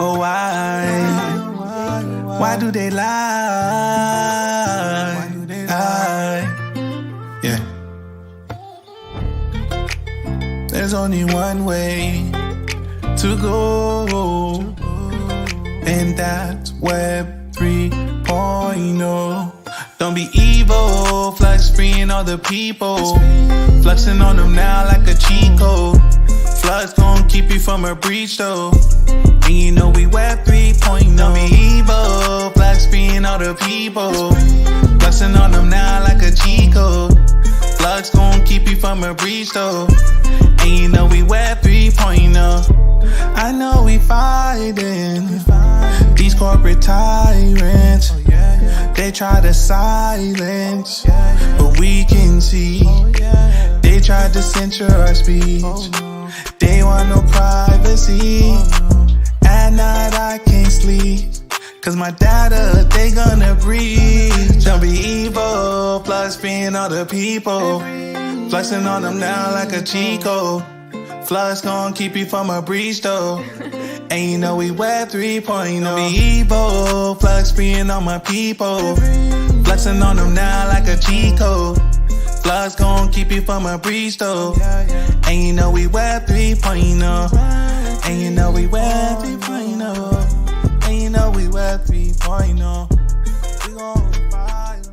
Oh, why do they lie? Yeah. There's only one way to go, and that's Web 3.0. Don't be evil, Flux freeing all the people, fluxing on them now like a cheat code. Flux gon' keep you from a breach though, and you know we Web 3.0. Don't be evil, Flux freeing all the people, fluxing on them now like a cheat code. Flux gon' keep you from a breach though, and you know we Web 3.0. I know we fighting these corporate tyrants. They try to silence, but we can see. They tried to censor our speech. They want no privacy. At night I can't sleep, cause my data, they gonna breach. Don't be evil, Flux being all the people, fluxing on them now like a cheat code. Flux gon' keep you from a breach though, and you know we Web 3.0. Don't be evil, Flux freeing all my people, fluxing on them now like a cheat code. Flux gon' keep you from a breach though, and you know we Web 3.0. And you know we Web 3.0. And you know we Web 3.0. We gon' fight.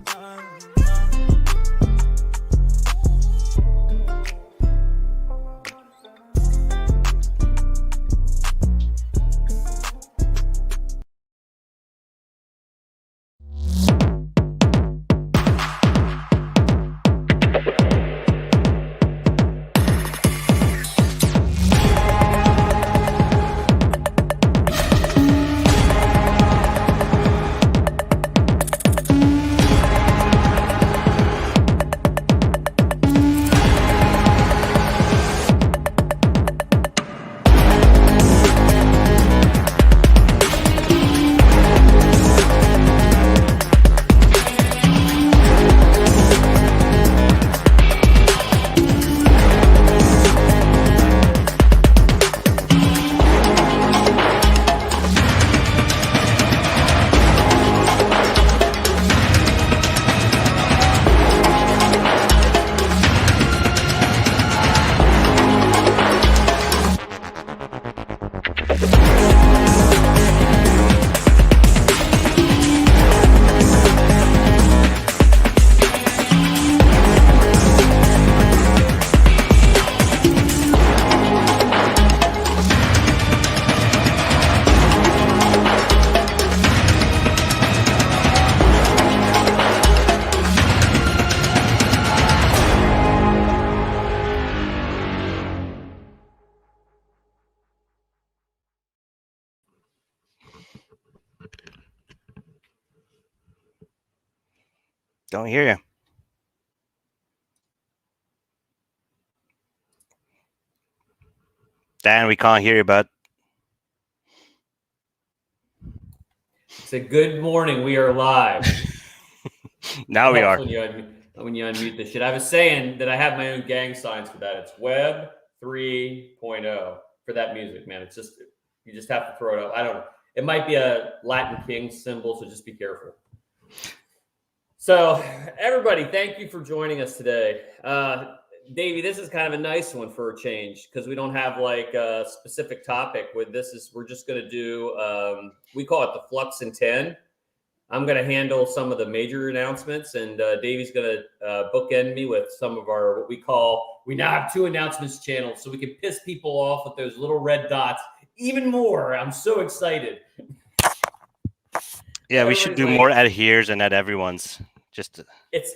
Don't hear you. Dan, we can't hear you, bud. Say good morning. We are live. Now we are. When you unmute this shit. I was saying that I have my own gang signs for that. It's Web 3.0 for that music, man. It's just, you just have to throw it up. I don't know. It might be a Latin king symbol, so just be careful. So everybody, thank you for joining us today. Davey, this is kind of a nice one for a change because we don't have like a specific topic with this. We're just going to do, we call it the Flux in 10. I'm going to handle some of the major announcements, and Davey's going to bookend me with some of our, what we now have 2 announcements channels, so we can piss people off with those little red dots even more. I'm so excited. Yeah, we should do more at here's and at everyone's. Just it's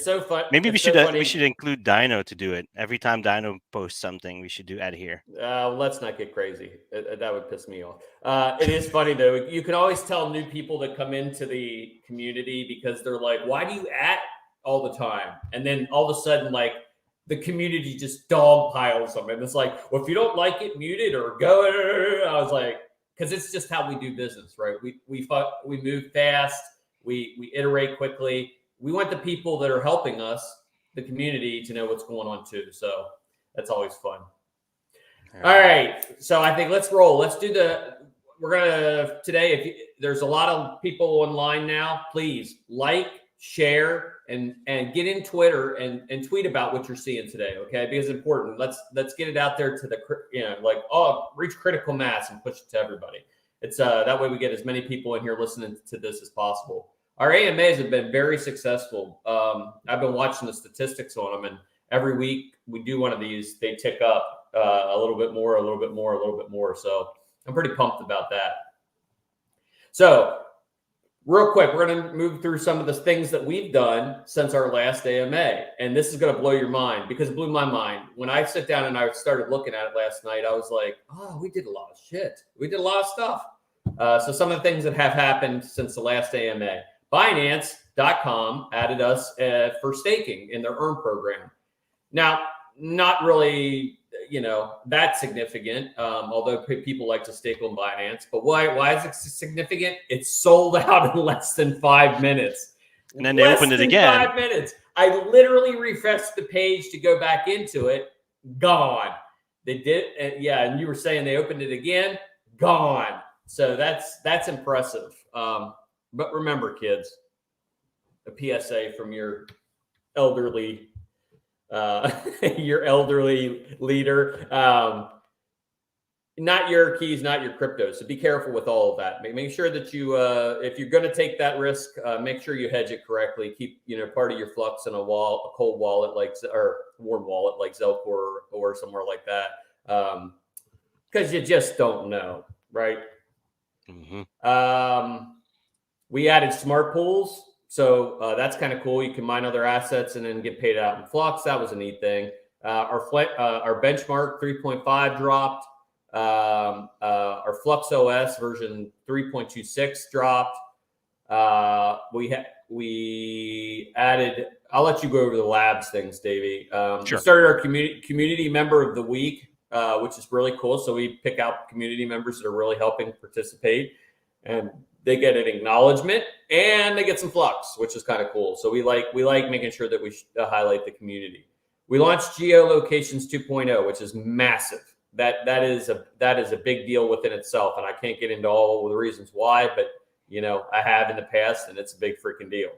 so fun. Maybe we should include Dino to do it. Every time Dino posts something, we should do at here. Let's not get crazy. That would piss me off. It is funny though. You can always tell new people that come into the community because they're like, "Why do you at all the time?" And then all of a sudden, like the community just dog piles them, and it's like, "Well, if you don't like it, mute it or go." I was like, because it's just how we do business, right? We move fast. We iterate quickly. We want the people that are helping us, the community, to know what's going on too. So that's always fun. All right. So I think let's roll. Let's do we're gonna today. There's a lot of people online now, please like, share, and get in Twitter and tweet about what you're seeing today. Okay, because it's important. Let's get it out there to the reach critical mass and push it to everybody. It's that way we get as many people in here listening to this as possible. Our AMAs have been very successful. I've been watching the statistics on them, and every week we do one of these, they tick up a little bit more, a little bit more, a little bit more. So I'm pretty pumped about that. So real quick, we're going to move through some of the things that we've done since our last AMA. And this is going to blow your mind because it blew my mind. When I sit down and I started looking at it last night, I was like, oh, we did a lot of shit. We did a lot of stuff. So some of the things that have happened since the last AMA. Binance.com added us for staking in their Earn program. Now, not really, that significant, although people like to stake on Binance. But why is it significant? It's sold out in less than 5 minutes. And then they opened it again. 5 minutes. I literally refreshed the page to go back into it. Gone. They did. And you were saying they opened it again. Gone. So that's impressive. But remember, kids, a PSA from your elderly leader. Not your keys, not your crypto. So be careful with all of that. Make sure that you, if you're going to take that risk, make sure you hedge it correctly. Keep, part of your Flux in a cold wallet or warm wallet like Zelcore or somewhere like that, because you just don't know, right? Mm-hmm. We added smart pools. So that's kind of cool. You can mine other assets and then get paid out in Flux. That was a neat thing. Our benchmark 3.5 dropped. Our Flux OS version 3.26 dropped. We added. I'll let you go over the labs things, Davey. Sure. We started our community member of the week, which is really cool. So we pick out community members that are really helping participate, and they get an acknowledgement and they get some Flux, which is kind of cool. So we like making sure that we highlight the community. We launched Geolocations 2.0, which is massive. That is a big deal within itself, and I can't get into all the reasons why, but I have in the past, and it's a big freaking deal.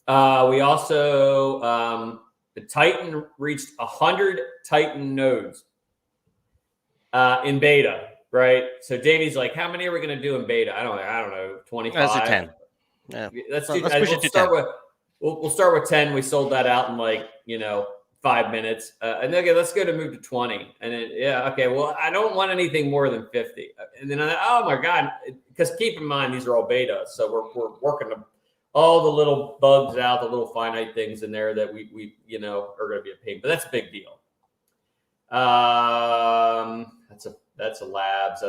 We also the Titan reached 100 Titan nodes in beta. Right. So Davey's like, how many are we going to do in beta? I don't know. 25. That's a 10. Yeah. Let's push it to 10. We'll start with 10. We sold that out in 5 minutes. And then let's go to move to 20. And then, okay. Well, I don't want anything more than 50. And then oh my God, because keep in mind, these are all betas. So we're working all the little bugs out, the little finite things in there that we are going to be a pain, but that's a big deal. That's a labs.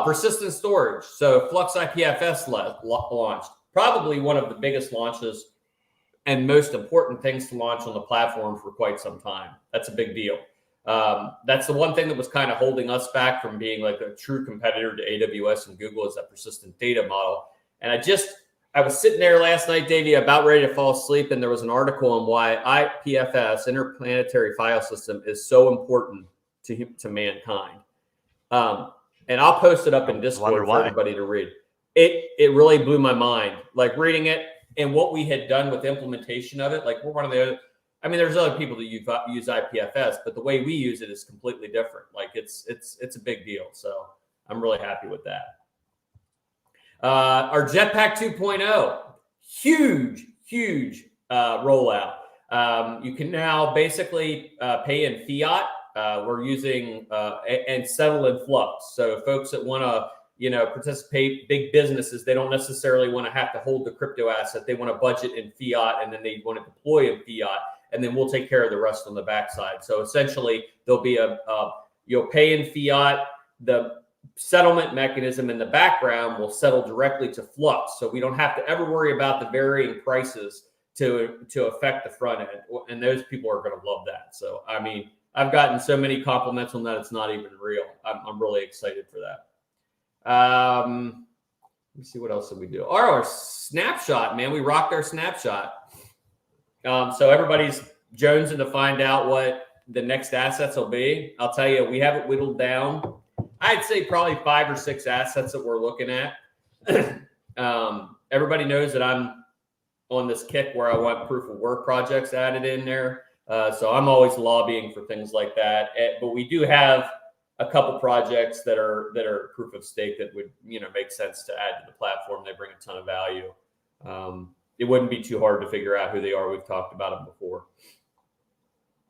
Persistent storage. So Flux IPFS launched. Probably one of the biggest launches and most important things to launch on the platform for quite some time. That's a big deal. That's the one thing that was kind of holding us back from being like a true competitor to AWS and Google is that persistent data model. And I was sitting there last night, Davey, about ready to fall asleep, and there was an article on why IPFS, Interplanetary File System, is so important to mankind. And I'll post it up in Discord for everybody to read. It really blew my mind, like reading it and what we had done with implementation of it. Like we're one of the, there's other people that use IPFS, but the way we use it is completely different. Like it's a big deal. So I'm really happy with that. Our Jetpack 2.0, huge rollout. You can now basically pay in fiat. We're using and settle in Flux. So folks that want to, participate, big businesses, they don't necessarily want to have to hold the crypto asset. They want to budget in fiat, and then they want to deploy in fiat, and then we'll take care of the rest on the backside. So essentially, there'll be you'll pay in fiat. The settlement mechanism in the background will settle directly to Flux, so we don't have to ever worry about the varying prices to affect the front end. And those people are going to love that. So I've gotten so many compliments on that; it's not even real. I'm really excited for that. Let me see, what else did we do? Our snapshot, man, we rocked our snapshot. So everybody's jonesing to find out the next assets will be, I'll tell you, we have it whittled down. I'd say probably 5 or 6 assets that we're looking at. Everybody knows that I'm on this kick where I want proof of work projects added in there. So I'm always lobbying for things like that. But we do have a couple projects that are proof of stake that would, make sense to add to the platform. They bring a ton of value. It wouldn't be too hard to figure out who they are. We've talked about them before.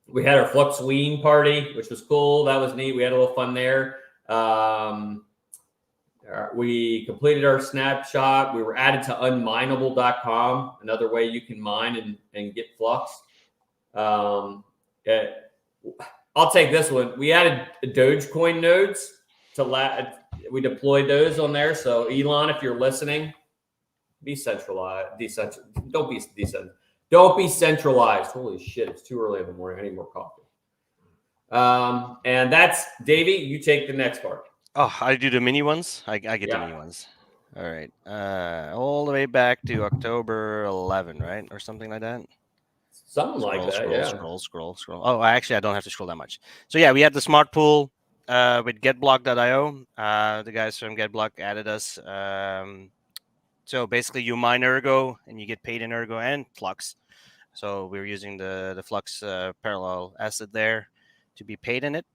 We had our Flux Ween party, which was cool. That was neat. We had a little fun there. We completed our snapshot. We were added to unminable.com, another way you can mine and get Flux. I'll take this one. We added Dogecoin nodes we deployed those on there. So Elon, if you're listening, be centralized. Don't be decentralized. Don't be centralized. Holy shit, it's too early in the morning. I need more coffee. And that's Davey. You take the next part. Oh, I do the mini ones. I get the mini ones. All right. All the way back to October 11, right, or something like that. Something like that. Scroll. Oh, I don't have to scroll that much. So yeah, we had the smart pool with getblock.io. The guys from Getblock added us. So basically, you mine Ergo and you get paid in Ergo and Flux. So we're using the Flux parallel asset there to be paid in it.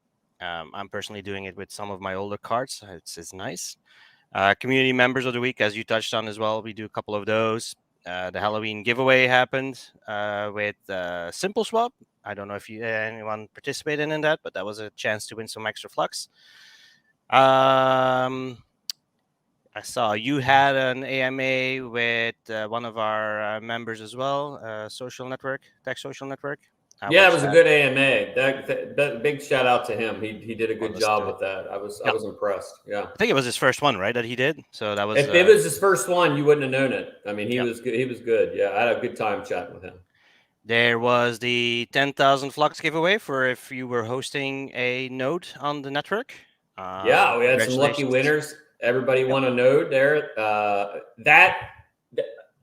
I'm personally doing it with some of my older cards. It's nice. Community members of the week, as you touched on as well, we do a couple of those. The Halloween giveaway happened with Simple Swap. I don't know if anyone participated in that, but that was a chance to win some extra Flux. I saw you had an AMA with one of our members as well, Tech Social Network. Yeah, it was a good AMA. That big shout out to him. He did a good job with that. I was impressed. Yeah, I think it was his first one, right? That he did. So that was. If it was his first one, you wouldn't have known it. I mean, he was good. He was good. Yeah, I had a good time chatting with him. There was the 10,000 Flux giveaway for if you were hosting a node on the network. Yeah, we had some lucky winners. Everybody won a node there.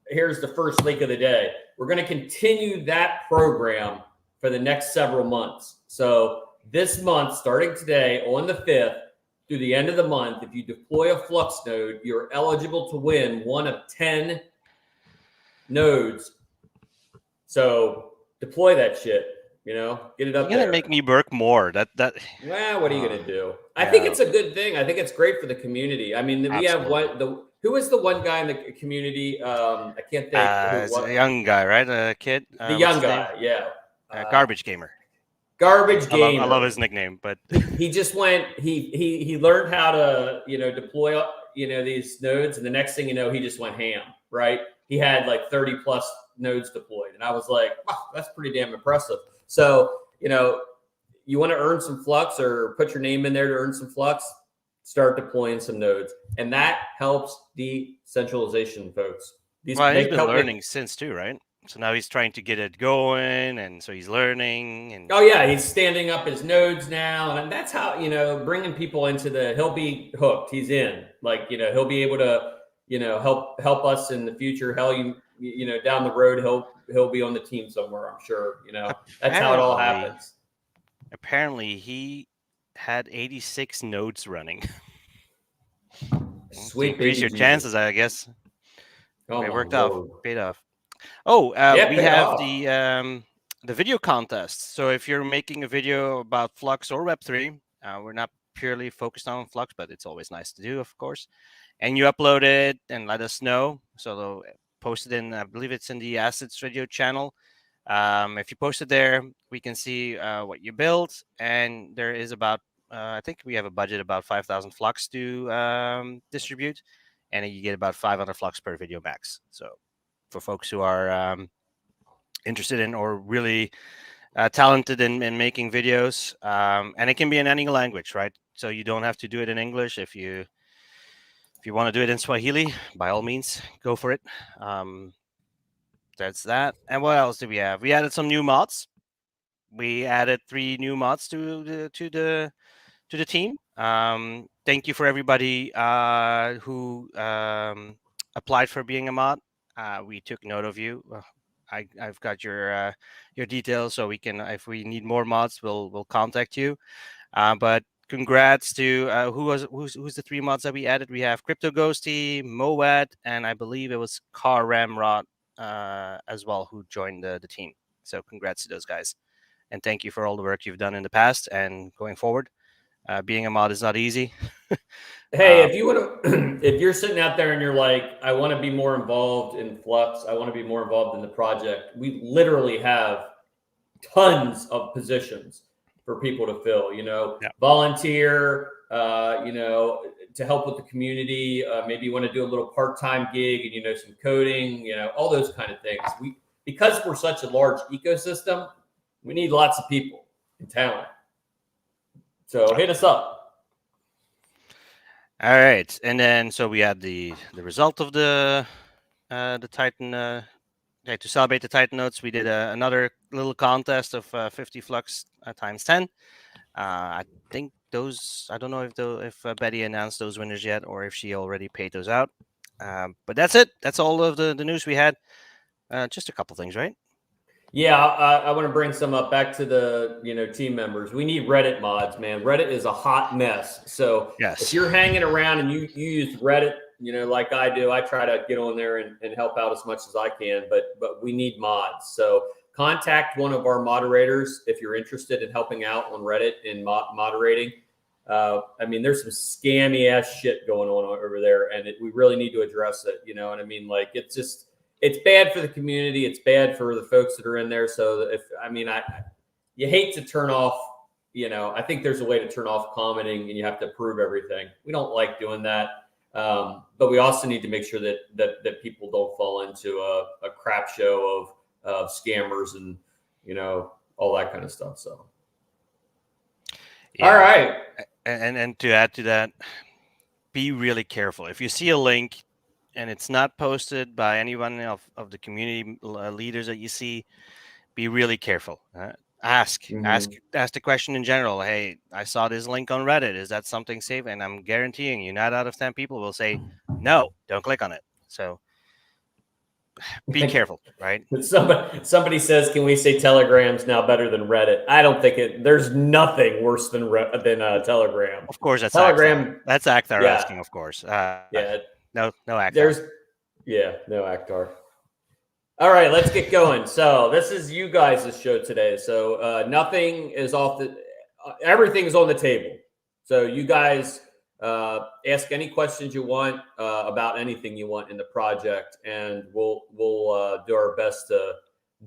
Here's the first link of the day. We're going to continue that program for the next several months. So this month, starting today on the 5th through the end of the month, if you deploy a Flux node, you're eligible to win one of 10 nodes. So deploy that shit. Get it up there. You're gonna make me work more. Well, what are you gonna do? I think it's a good thing. I think it's great for the community. I mean, we have who is the one guy in the community? I can't think. It's a young guy, right? A kid. The young guy, yeah. Garbage Gamer. Garbage Gamer. I love his nickname, but he just went. He learned how to deploy these nodes, and the next thing you know, he just went ham. Right? He had like 30 plus nodes deployed, and I was like, wow, that's pretty damn impressive. So, you want to earn some Flux or put your name in there to earn some Flux, start deploying some nodes. And that helps decentralization, folks. He's been learning since too, right? So now he's trying to get it going, and so he's learning. And oh yeah, he's standing up his nodes now, and that's how bringing people into he'll be hooked. He's in, he'll be able to help us in the future. Hell, down the road, he'll be on the team somewhere. I'm sure. That's how it all happens. Apparently, he had 86 nodes running. Sweet, increase your chances, I guess. It worked out, paid off. We have the video contest. So if you're making a video about Flux or Web3, we're not purely focused on Flux, but it's always nice to do, of course. And you upload it and let us know. So they'll post it in, I believe it's in the Assets Radio channel. If you post it there, we can see what you built. And there is about, I think we have a budget about 5,000 Flux to distribute. And you get about 500 Flux per video max. So for folks who are interested in or really talented in making videos, and it can be in any language, right? So you don't have to do it in English. If you want to do it in Swahili, by all means, go for it. That's that. And what else do we have? We added some new mods. We added 3 new mods to the team. Thank you for everybody who applied for being a mod. We took note of you. I've got your details, so we can, if we need more mods, we'll contact you. But congrats to who's the 3 mods that we added. We have Crypto Ghosty, Moed, and I believe it was Car Ramrod as well, who joined the team. So congrats to those guys, and thank you for all the work you've done in the past and going forward. Being a mod is not easy. Hey, if you want to, if you're sitting out there and you're like, I want to be more involved in Flux, I want to be more involved in the project, we literally have tons of positions for people to fill, volunteer, to help with the community. Maybe you want to do a little part-time gig and, some coding, all those kind of things. Because we're such a large ecosystem, we need lots of people and talent. So hit us up. All right, and then so we had the result of the Titan. To celebrate the Titan notes, we did another little contest of 50 Flux times 10. I think those. I don't know if Betty announced those winners yet, or if she already paid those out. But that's it. That's all of the news we had. Just a couple things, right? Yeah, I want to bring some up back to the team members. We need Reddit mods, man. Reddit is a hot mess. So yes, if you're hanging around and you use Reddit, like I do, I try to get on there and help out as much as I can. But we need mods. So contact one of our moderators if you're interested in helping out on Reddit and moderating. There's some scammy ass shit going on over there, and we really need to address it. You know what I mean? Like it's bad for the community. It's bad for the folks that are in there. So you hate to turn off, I think there's a way to turn off commenting and you have to approve everything. We don't like doing that. But we also need to make sure that people don't fall into a crap show of scammers and, all that kind of stuff. So, yeah. All right. And to add to that, be really careful. If you see a link and it's not posted by anyone of the community leaders that you see, be really careful. Ask the question in general. Hey, I saw this link on Reddit. Is that something safe? And I'm guaranteeing you, 9 out of 10 people will say, no, don't click on it. So be careful, right? Somebody says, can we say Telegram's now better than Reddit? I don't think there's nothing worse than Telegram. Of course, that's Telegram. Akhtar. That's Akhtar asking, of course. No Akhtar. No Akhtar. All right, let's get going. So this is you guys' show today. So nothing is everything's on the table. So you guys ask any questions you want about anything you want in the project, and we'll do our best to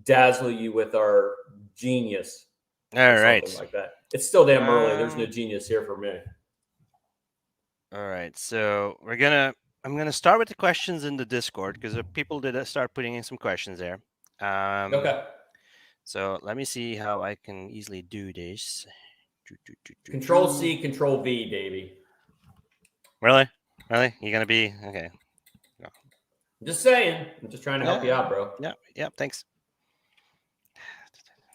dazzle you with our genius. All right, something like that. It's still damn early. There's no genius here for me. All right, so I'm gonna start with the questions in the Discord because people did start putting in some questions there. Okay. So let me see how I can easily do this. Control C, Control V, Davey. Really? You're gonna be okay? No. I'm just saying. I'm just trying to help you out, bro. Yeah. Thanks.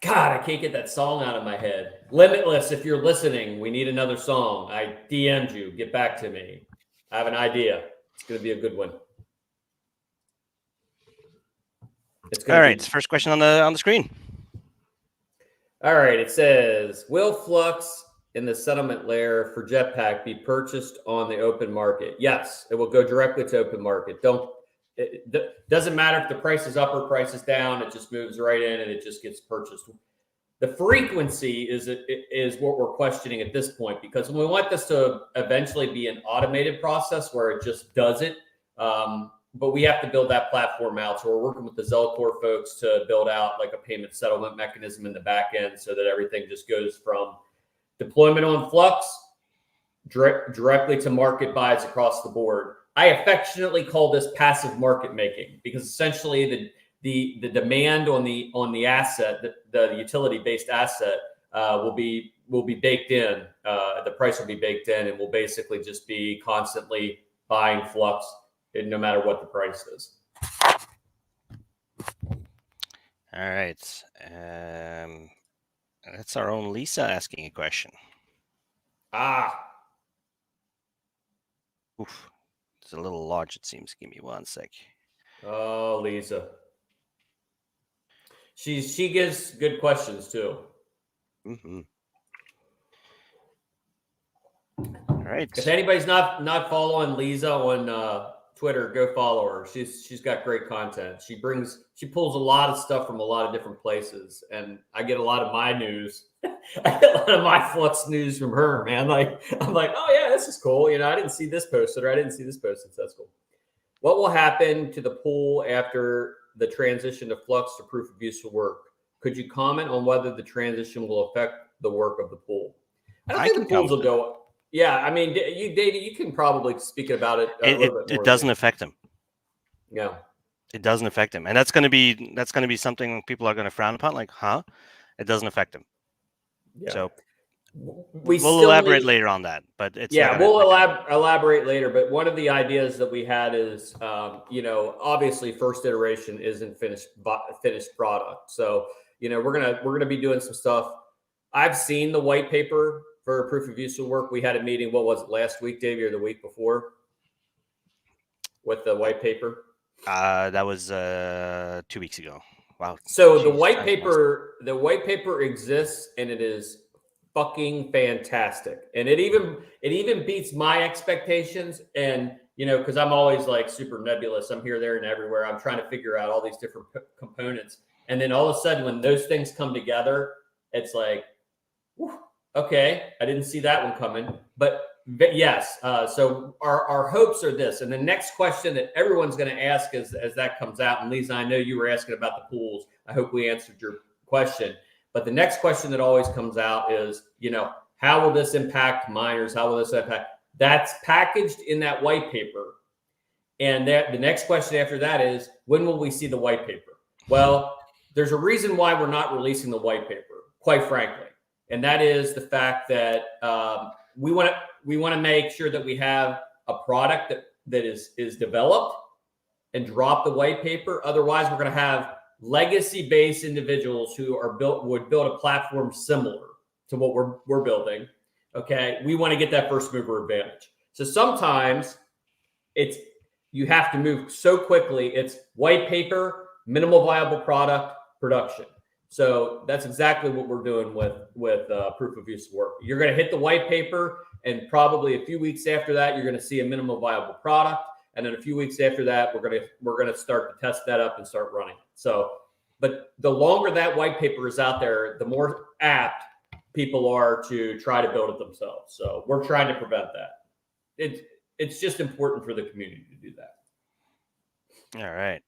God, I can't get that song out of my head. Limitless, if you're listening, we need another song. I DM'd you. Get back to me. I have an idea. It's going to be a good one. All right. First question on the screen. All right. It says, will Flux in the settlement layer for Jetpack be purchased on the open market? Yes, it will go directly to open market. It doesn't matter if the price is up or price is down. It just moves right in and it just gets purchased. The frequency is what we're questioning at this point, because we want this to eventually be an automated process where it just does it. But we have to build that platform out. So we're working with the Zelcore folks to build out like a payment settlement mechanism in the back end so that everything just goes from deployment on Flux directly to market buys across the board. I affectionately call this passive market making, because essentially the demand on the asset, the utility based asset, will be baked in. The price will be baked in, and we'll basically just be constantly buying Flux, no matter what the price is. All right. That's our own Lisa asking a question. Oof. It's a little large, it seems. Give me one sec. Oh, Lisa. She gives good questions too. Mm-hmm. All right. If anybody's not following Lisa on Twitter, go follow her. She's got great content. She pulls a lot of stuff from a lot of different places, and I get a lot of my news. I get a lot of my Flux news from her, man. Like I'm like, oh yeah, this is cool. You know, I didn't see this posted, or I didn't see this posted. So that's cool. What will happen to the pool after the transition to Flux to proof of use will work? Could you comment on whether the transition will affect the work of the pool? I don't think the pools will go. Yeah, I mean, you can probably speak about it a little bit more. It doesn't affect him. Yeah, it doesn't affect him, and that's going to be something people are going to frown upon. Like, huh? It doesn't affect him. Yeah. So we'll elaborate later on that, but it's we'll elaborate later. But one of the ideas that we had is, obviously, first iteration isn't finished product. So we're gonna be doing some stuff. I've seen the white paper for proof of use will work. We had a meeting. What was it, last week, Davey, or the week before? With the white paper. That was 2 weeks ago. Wow. So the white paper exists, and it is fucking fantastic, and it even beats my expectations. And because I'm always like super nebulous, I'm here, there, and everywhere. I'm trying to figure out all these different components, and then all of a sudden, when those things come together, it's like, whew, okay, I didn't see that one coming. But yes, so our hopes are this, and the next question that everyone's going to ask as that comes out, and Lisa, I know you were asking about the pools. I hope we answered your question. But the next question that always comes out is, how will this impact miners? How will this impact? That's packaged in that white paper. And the next question after that is, when will we see the white paper? Well, there's a reason why we're not releasing the white paper, quite frankly. And that is the fact that we want to make sure that we have a product that is developed and drop the white paper. Otherwise, we're going to have legacy-based individuals who would build a platform similar to what we're building. Okay, we want to get that first mover advantage. So sometimes you have to move so quickly. It's white paper, minimal viable product, production. So that's exactly what we're doing with proof of use work. You're going to hit the white paper, and probably a few weeks after that, you're going to see a minimal viable product. And then a few weeks after that, we're gonna start to test that up and start running it. So, but the longer that white paper is out there, the more apt people are to try to build it themselves. So we're trying to prevent that. It's just important for the community to do that. All right.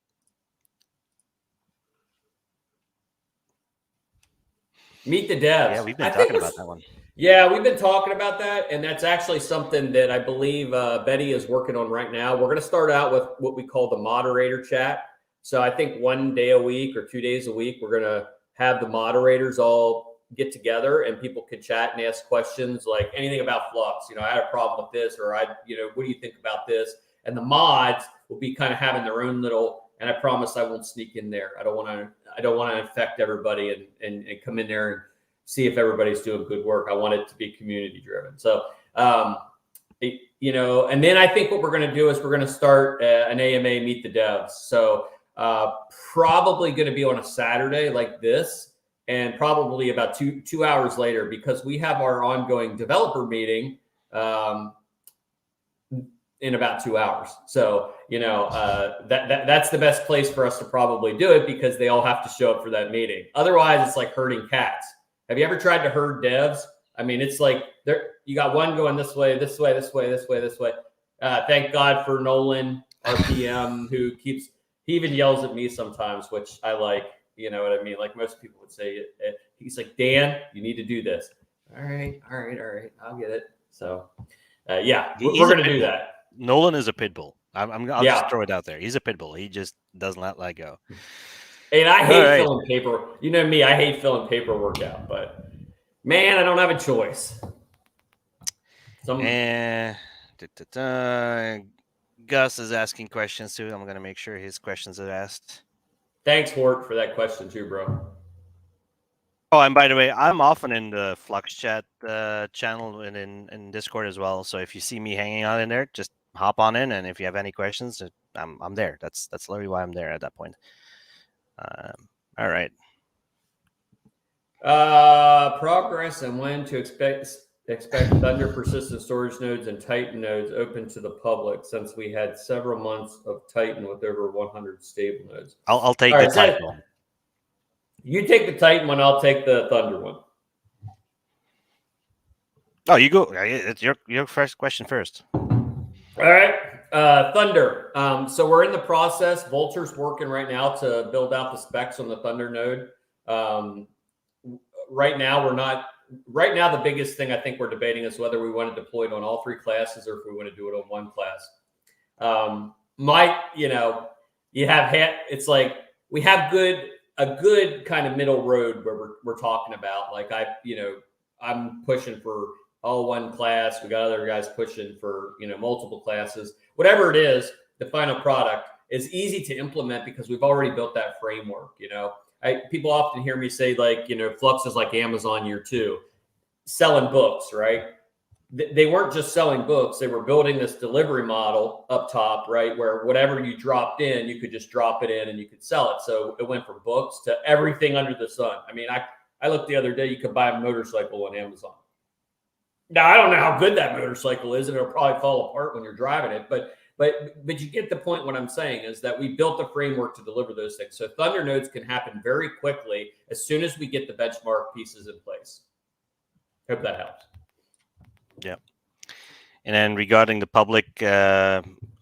Meet the devs. Yeah, we've been talking about that one. Yeah, we've been talking about that, and that's actually something that I believe Betty is working on right now. We're going to start out with what we call the moderator chat. So I think 1 day a week or 2 days a week, we're going to have the moderators all get together, and people can chat and ask questions like anything about Flux. I had a problem with this, or what do you think about this? And the mods will be kind of having their own little. And I promise I won't sneak in there. I don't want to infect everybody and come in there and see if everybody's doing good work. I want it to be community driven. So, and then I think what we're going to do is we're going to start an AMA Meet the Devs. So probably going to be on a Saturday like this, and probably about two hours later, because we have our ongoing developer meeting in about 2 hours. So, that's the best place for us to probably do it, because they all have to show up for that meeting. Otherwise, it's like herding cats. Have you ever tried to herd devs? I mean, it's like you got one going this way, this way, this way, this way, this way. Thank God for Nolan, our PM, who he even yells at me sometimes, which I like. You know what I mean? Like most people would say, he's like, Dan, you need to do this. All right. I'll get it. So, we're going to do that. Nolan is a pit bull. I'll just throw it out there. He's a pit bull. He just doesn't let go. And I hate filling paper. You know me, I hate filling paperwork out, but man, I don't have a choice. Gus is asking questions too. I'm going to make sure his questions are asked. Thanks, Hort, for that question too, bro. Oh, and by the way, I'm often in the Flux chat channel and in Discord as well. So if you see me hanging out in there, just hop on in, and if you have any questions, I'm there. That's literally why I'm there at that point. All right. Progress and when to expect Thunder persistent storage nodes and Titan nodes open to the public, since we had several months of Titan with over 100 stable nodes. I'll take the Titan one. You take the Titan one, I'll take the Thunder one. Oh, you go. It's your first question first. All right. Thunder. So we're in the process. Vulture's working right now to build out the specs on the Thunder node. Right now, the biggest thing I think we're debating is whether we want to deploy it on all 3 classes or if we want to do it on 1 class. It's like we have a good kind of middle road where we're talking about. Like I'm pushing for all 1 class. We got other guys pushing for multiple classes. Whatever it is, the final product is easy to implement because we've already built that framework. People often hear me say, like, Flux is like Amazon year 2, selling books, right? They weren't just selling books. They were building this delivery model up top, right? Where whatever you dropped in, you could just drop it in and you could sell it. So it went from books to everything under the sun. I mean, I looked the other day, you could buy a motorcycle on Amazon. Now, I don't know how good that motorcycle is, and it'll probably fall apart when you're driving it, but you get the point. What I'm saying is that we built the framework to deliver those things. So Thunder nodes can happen very quickly as soon as we get the benchmark pieces in place. Hope that helps. Yeah. And then regarding the public,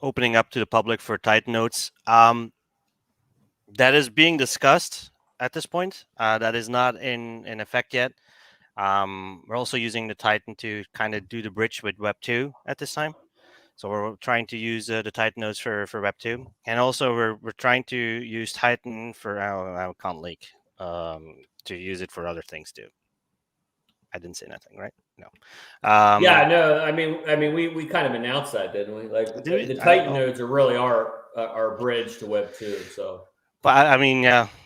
opening up to the public for Titan nodes, that is being discussed at this point. That is not in effect yet. We're also using the Titan to kind of do the bridge with Web 2 at this time. So we're trying to use the Titan nodes for Web 2. And also we're trying to use Titan for our account leak, to use it for other things too. I didn't say nothing, right? No. Yeah, no. I mean, we kind of announced that, didn't we? Like the Titan nodes are really our bridge to Web 2. So, but I mean,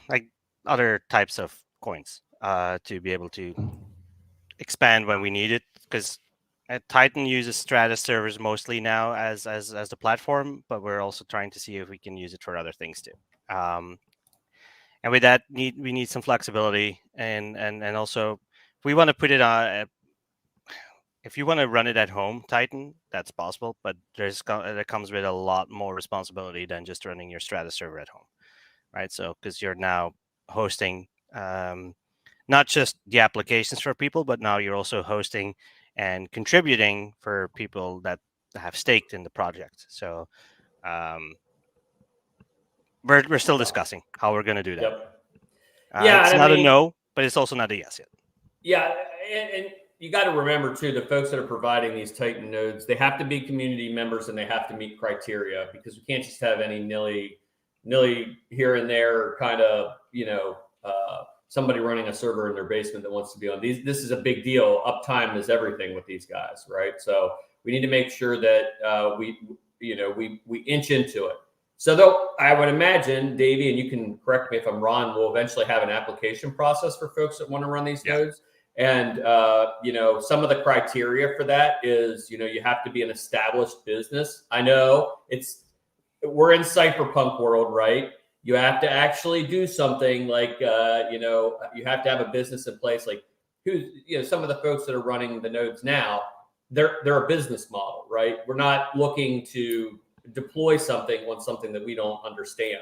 like other types of coins, to be able to expand when we need it, because Titan uses Stratus servers mostly now as the platform, but we're also trying to see if we can use it for other things too. And with that, we need some flexibility, and also if we want to put it on. If you want to run it at home, Titan, that's possible, but that comes with a lot more responsibility than just running your Stratus server at home, right? So because you're now hosting not just the applications for people, but now you're also hosting and contributing for people that have staked in the project. So we're still discussing how we're going to do that. Yep. It's not a no, but it's also not a yes yet. Yeah, and you got to remember too, the folks that are providing these Titan nodes, they have to be community members and they have to meet criteria, because we can't just have any nilly here and there kind of, somebody running a server in their basement that wants to be on these. This is a big deal. Uptime is everything with these guys, right? So we need to make sure that we inch into it. So though I would imagine, Davey, and you can correct me if I'm wrong, we'll eventually have an application process for folks that want to run these nodes. And, some of the criteria for that is, you have to be an established business. I know we're in Cypher Punk world, right? You have to actually do something like, you have to have a business in place. Like some of the folks that are running the nodes now, they're a business model, right? We're not looking to deploy something on something that we don't understand,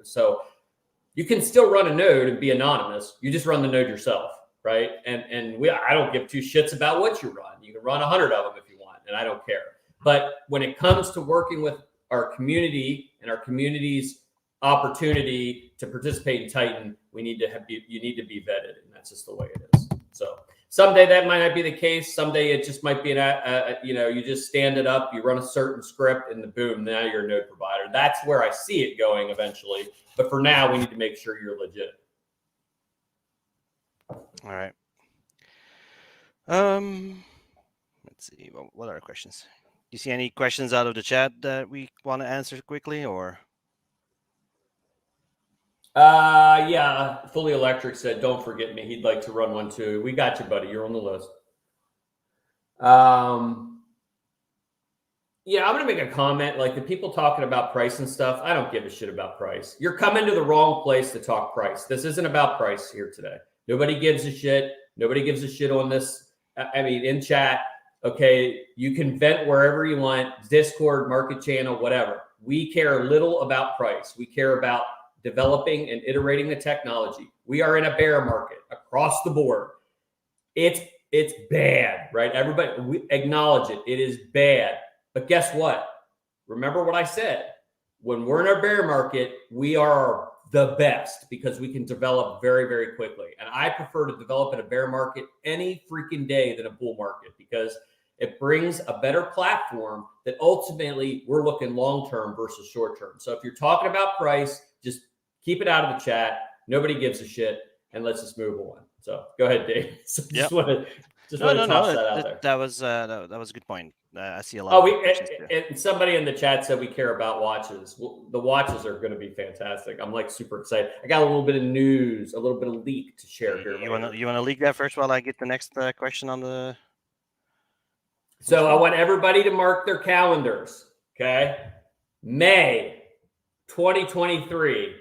so you can still run a node and be anonymous. You just run the node yourself. Right. And I don't give 2 shits about what you run. You can run 100 of them if you want, and I don't care. But when it comes to working with our community and our community's opportunity to participate in Titan, you need to be vetted, and that's just the way it is. So someday that might not be the case. Someday it just might be you just stand it up, you run a certain script, and boom, now you're a node provider. That's where I see it going eventually. But for now, we need to make sure you're legit. All right. Let's see. What are questions? Do you see any questions out of the chat that we want to answer quickly, or? Yeah. Fully Electric said, "Don't forget me. He'd like to run one too." We got you, buddy. You're on the list. Yeah, I'm gonna make a comment. Like the people talking about price and stuff, I don't give a shit about price. You're coming to the wrong place to talk price. This isn't about price here today. Nobody gives a shit. Nobody gives a shit on this. I mean, in chat, okay, you can vent wherever you want, Discord, market channel, whatever. We care little about price. We care about developing and iterating the technology. We are in a bear market across the board. It's bad, right? Everybody, we acknowledge it. It is bad. But guess what? Remember what I said. When we're in our bear market, we are the best because we can develop very, very quickly. And I prefer to develop in a bear market any freaking day than a bull market because it brings a better platform that ultimately we're looking long-term versus short-term. So if you're talking about price, just keep it out of the chat. Nobody gives a shit. And let's just move on. So go ahead, Dave. So just want to toss that out there. That was a good point. I see a lot. And somebody in the chat said we care about watches. Well, the watches are going to be fantastic. I'm like super excited. I got a little bit of news, a little bit of leak to share here. You want to leak that first while I get the next question on the. So I want everybody to mark their calendars. Okay, May 2023.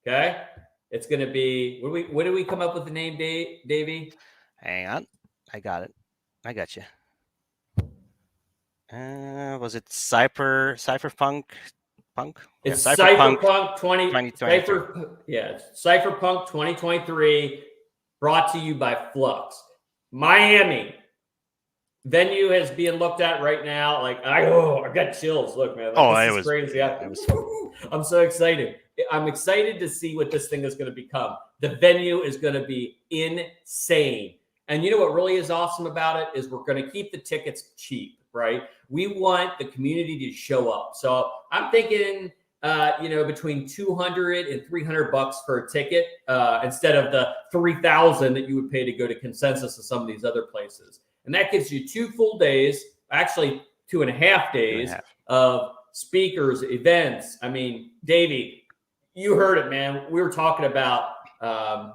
Okay, it's going to be. What did we come up with the name, Davey? Hang on, I got it. I got you. Was it Cypher Punk? It's Cypher Punk 2023. Cypher Punk 2023, brought to you by Flux. Miami venue is being looked at right now. Like I got chills. Look, man, this is crazy. I'm so excited. I'm excited to see what this thing is going to become. The venue is going to be insane. And you know what really is awesome about it is we're going to keep the tickets cheap, right? We want the community to show up. So I'm thinking, between $200 and $300 for a ticket instead of the $3,000 that you would pay to go to Consensus or some of these other places. And that gives you 2 full days, actually 2.5 days of speakers, events. I mean, Davey, you heard it, man. We were talking about. I'm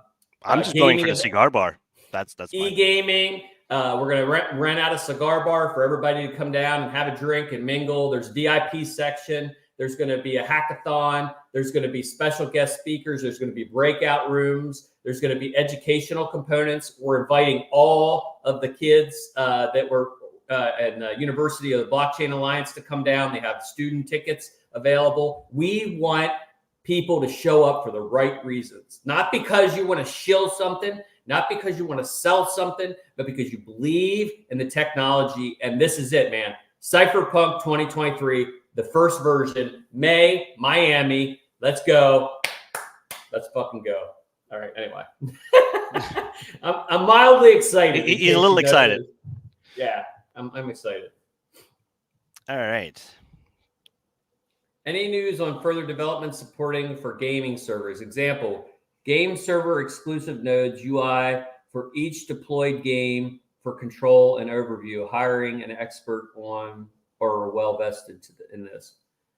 just going for the cigar bar. That's e-gaming. We're going to rent out a cigar bar for everybody to come down and have a drink and mingle. There's VIP section. There's going to be a hackathon. There's going to be special guest speakers. There's going to be breakout rooms. There's going to be educational components. We're inviting all of the kids that were at University of the Blockchain Alliance to come down. They have student tickets available. We want people to show up for the right reasons, not because you want to shill something, not because you want to sell something, but because you believe in the technology. And this is it, man. Cypher Punk 2023, the first version, May, Miami. Let's go. Let's fucking go. All right. Anyway, I'm mildly excited. He's a little excited. Yeah, I'm excited. All right. Any news on further development supporting for gaming servers? Example, game server exclusive nodes UI for each deployed game for control and overview, hiring an expert on or well vested in this.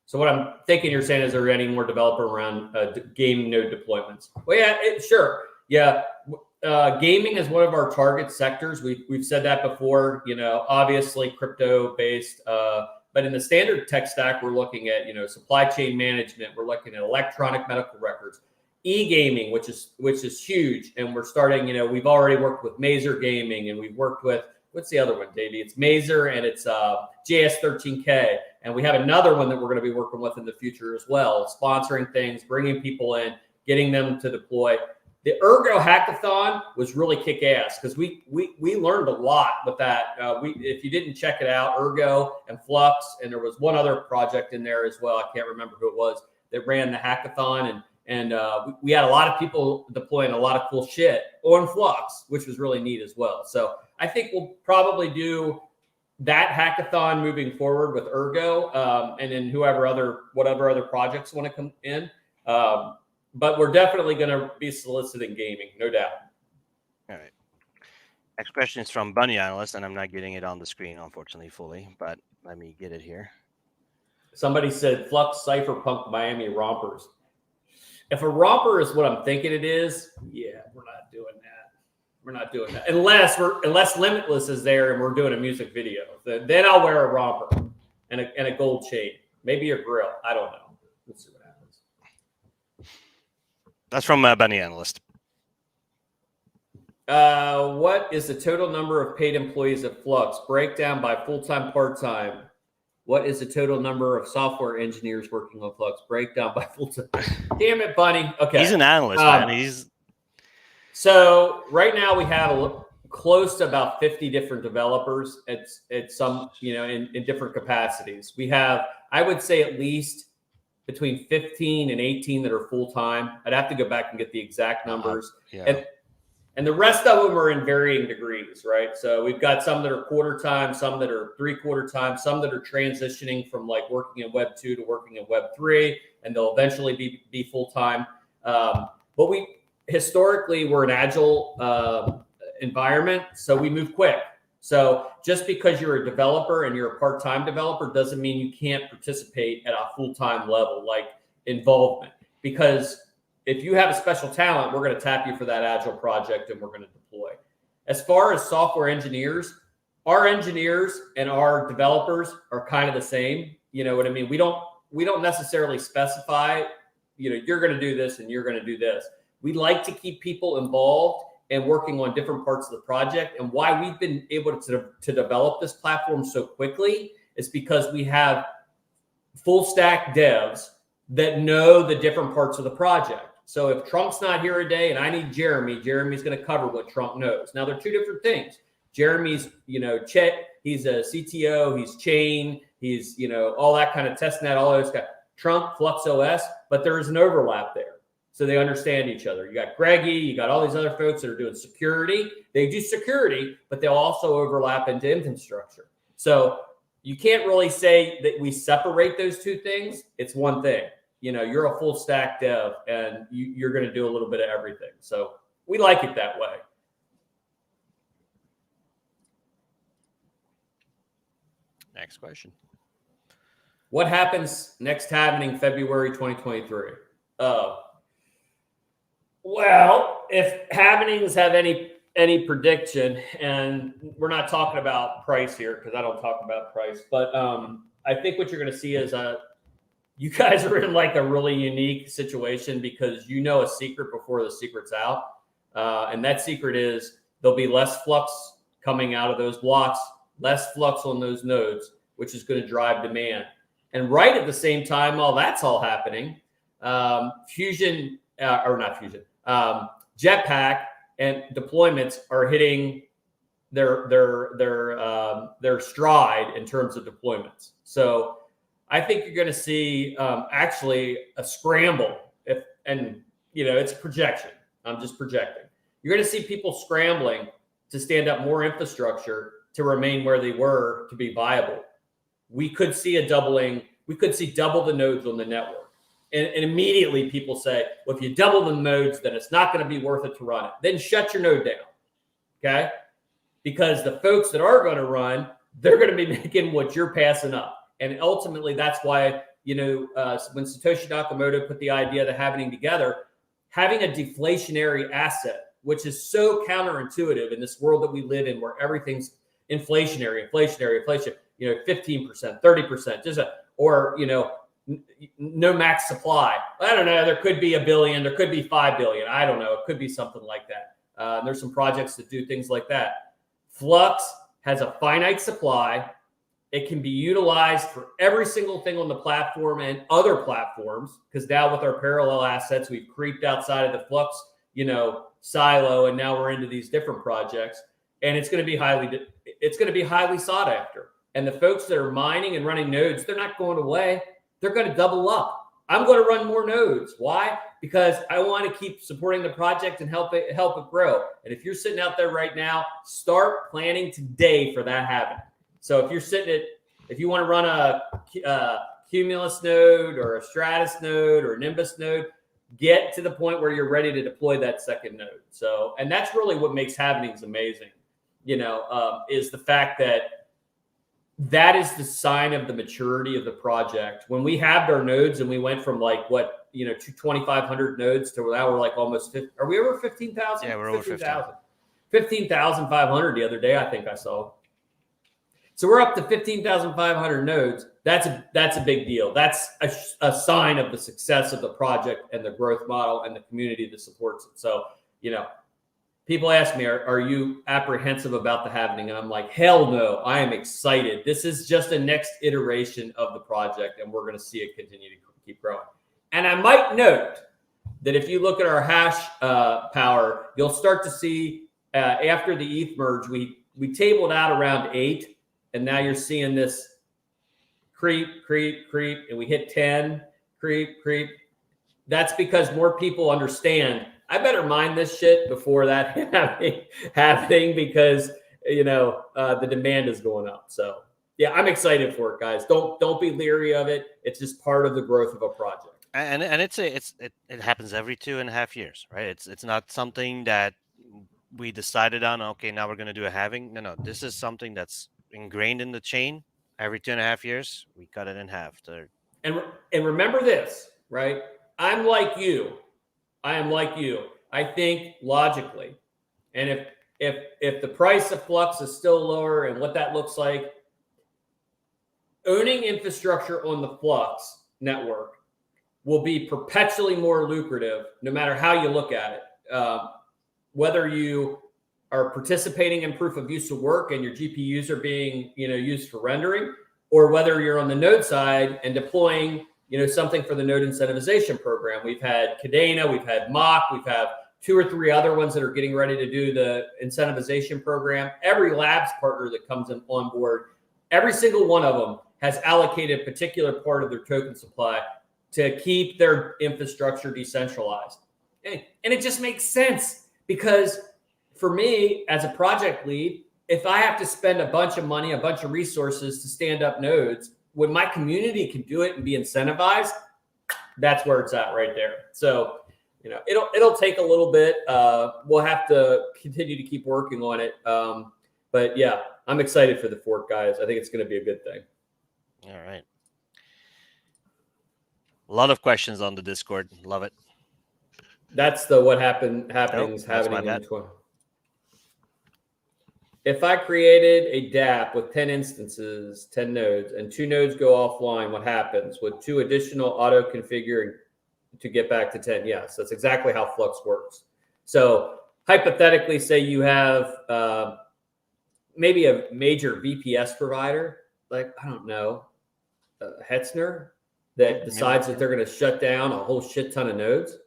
So what I'm thinking you're saying is there any more developer around game node deployments? Well, yeah, sure. Yeah. Gaming is one of our target sectors. We've said that before, obviously crypto based, but in the standard tech stack, we're looking at, supply chain management. We're looking at electronic medical records, e-gaming, which is huge. And we're starting, we've already worked with Mazer Gaming, and we've worked with, what's the other one, Davey? It's Mazer and it's JS13K. And we have another one that we're going to be working with in the future as well, sponsoring things, bringing people in, getting them to deploy. The Ergo Hackathon was really kick-ass because we learned a lot with that. If you didn't check it out, Ergo and Flux, and there was one other project in there as well. I can't remember who it was that ran the hackathon, and we had a lot of people deploying a lot of cool shit on Flux, which was really neat as well. So I think we'll probably do that hackathon moving forward with Ergo, and then whatever other projects want to come in. But we're definitely going to be soliciting gaming, no doubt. All right. Next question is from Bunny Analyst, and I'm not getting it on the screen, unfortunately, fully, but let me get it here. Somebody said Flux, Cypher Punk, Miami rompers. If a romper is what I'm thinking it is, yeah, we're not doing that. We're not doing that unless Limitless is there and we're doing a music video. Then I'll wear a romper and a gold chain, maybe a grill. I don't know. Let's see what happens. That's from Bunny Analyst. What is the total number of paid employees at Flux? Breakdown by full-time, part-time. What is the total number of software engineers working on Flux? Breakdown by full-time. Damn it, Bunny. Okay. He's an analyst, man. So right now we have close to about 50 different developers at some, in different capacities. We have, I would say, at least between 15 and 18 that are full-time. I'd have to go back and get the exact numbers. And the rest of them are in varying degrees, right? So we've got some that are quarter time, some that are 3/4 time, some that are transitioning from like working in Web 2 to working in Web 3, and they'll eventually be full-time. But historically, we're an agile environment, so we move quick. So just because you're a developer and you're a part-time developer doesn't mean you can't participate at a full-time level, like involvement. Because if you have a special talent, we're going to tap you for that agile project and we're going to deploy. As far as software engineers, our engineers and our developers are kind of the same. You know what I mean? We don't necessarily specify, you're going to do this and you're going to do this. We like to keep people involved and working on different parts of the project. And why we've been able to develop this platform so quickly is because we have full stack devs that know the different parts of the project. So if Trunk's not here a day and I need Jeremy's going to cover what Trunk knows. Now, they're two different things. Jeremy's, Chet, he's a CTO, he's chain, he's, all that kind of testing that, all those guys. Trunk, Flux OS, but there is an overlap there. So they understand each other. You got Greggy, you got all these other folks that are doing security. They do security, but they'll also overlap into infrastructure. So you can't really say that we separate those two things. It's one thing. You're a full stack dev and you're going to do a little bit of everything. So we like it that way. Next question. What happens next happening February 2023? Well, if happenings have any prediction, and we're not talking about price here because I don't talk about price, but I think what you're going to see is you guys are in like a really unique situation because you know a secret before the secret's out. And that secret is there'll be less flux coming out of those blocks, less flux on those nodes, which is going to drive demand. And right at the same time, while that's all happening, Jetpack and deployments are hitting their stride in terms of deployments. So I think you're going to see actually a scramble. It's a projection. I'm just projecting. You're going to see people scrambling to stand up more infrastructure to remain where they were to be viable. We could see a doubling. We could see double the nodes on the network. And immediately people say, well, if you double the nodes, then it's not going to be worth it to run it. Then shut your node down. Okay? Because the folks that are going to run, they're going to be making what you're passing up. And ultimately, that's why, when Satoshi Nakamoto put the idea of the halving together, having a deflationary asset, which is so counterintuitive in this world that we live in where everything's inflation, 15%, 30%, no max supply. I don't know. There could be $1 billion. There could be $5 billion. I don't know. It could be something like that. There's some projects that do things like that. Flux has a finite supply. It can be utilized for every single thing on the platform and other platforms, because now with our parallel assets, we've creeped outside of the Flux, silo, and now we're into these different projects. And it's going to be highly sought after. And the folks that are mining and running nodes, they're not going away. They're going to double up. I'm going to run more nodes. Why? Because I want to keep supporting the project and help it grow. And if you're sitting out there right now, start planning today for that happening. So if you want to run a Cumulus node or a Stratus node or a Nimbus node, get to the point where you're ready to deploy that second node. So, and that's really what makes happenings amazing, is the fact that is the sign of the maturity of the project. When we halved our nodes and we went from 2,500 nodes to now we're like almost 50. Are we over 15,000? Yeah, we're over 15,000. 15,500 the other day, I think I saw. So we're up to 15,500 nodes. That's a big deal. That's a sign of the success of the project and the growth model and the community that supports it. So, people ask me, are you apprehensive about the halving? And I'm like, hell no, I am excited. This is just a next iteration of the project, and we're going to see it continue to keep growing. And I might note that if you look at our hash power, you'll start to see after the ETH merge, we tabled out around 8, and now you're seeing this creep, and we hit 10, creep. That's because more people understand, I better mine this shit before that happening because, the demand is going up. So yeah, I'm excited for it, guys. Don't be leery of it. It's just part of the growth of a project. And it happens every 2.5 years, right? It's not something that we decided on. Okay, now we're going to do a halving. No, this is something that's ingrained in the chain. Every 2.5 years, we cut it in half. And remember this, right? I am like you. I think logically, and if the price of Flux is still lower and what that looks like, owning infrastructure on the Flux network will be perpetually more lucrative, no matter how you look at it. Whether you are participating in proof of use of work and your GPUs are being used for rendering, or whether you're on the node side and deploying something for the node incentivization program. We've had Cadena, we've had Mock, we've had 2 or 3 other ones that are getting ready to do the incentivization program. Every labs partner that comes on board, every single one of them has allocated a particular part of their token supply to keep their infrastructure decentralized. And it just makes sense because for me as a project lead, if I have to spend a bunch of money, a bunch of resources to stand up nodes, when my community can do it and be incentivized, that's where it's at right there. So, it'll take a little bit. We'll have to continue to keep working on it. But yeah, I'm excited for the fork, guys. I think it's going to be a good thing. All right. A lot of questions on the Discord. Love it. That's the what happening in 20. If I created a dApp with 10 instances, 10 nodes, and 2 nodes go offline, what happens? Would 2 additional auto configure to get back to 10? Yes, that's exactly how Flux works. So hypothetically, say you have maybe a major VPS provider, like, I don't know, Hetzner, that decides that they're going to shut down a whole shit ton of nodes.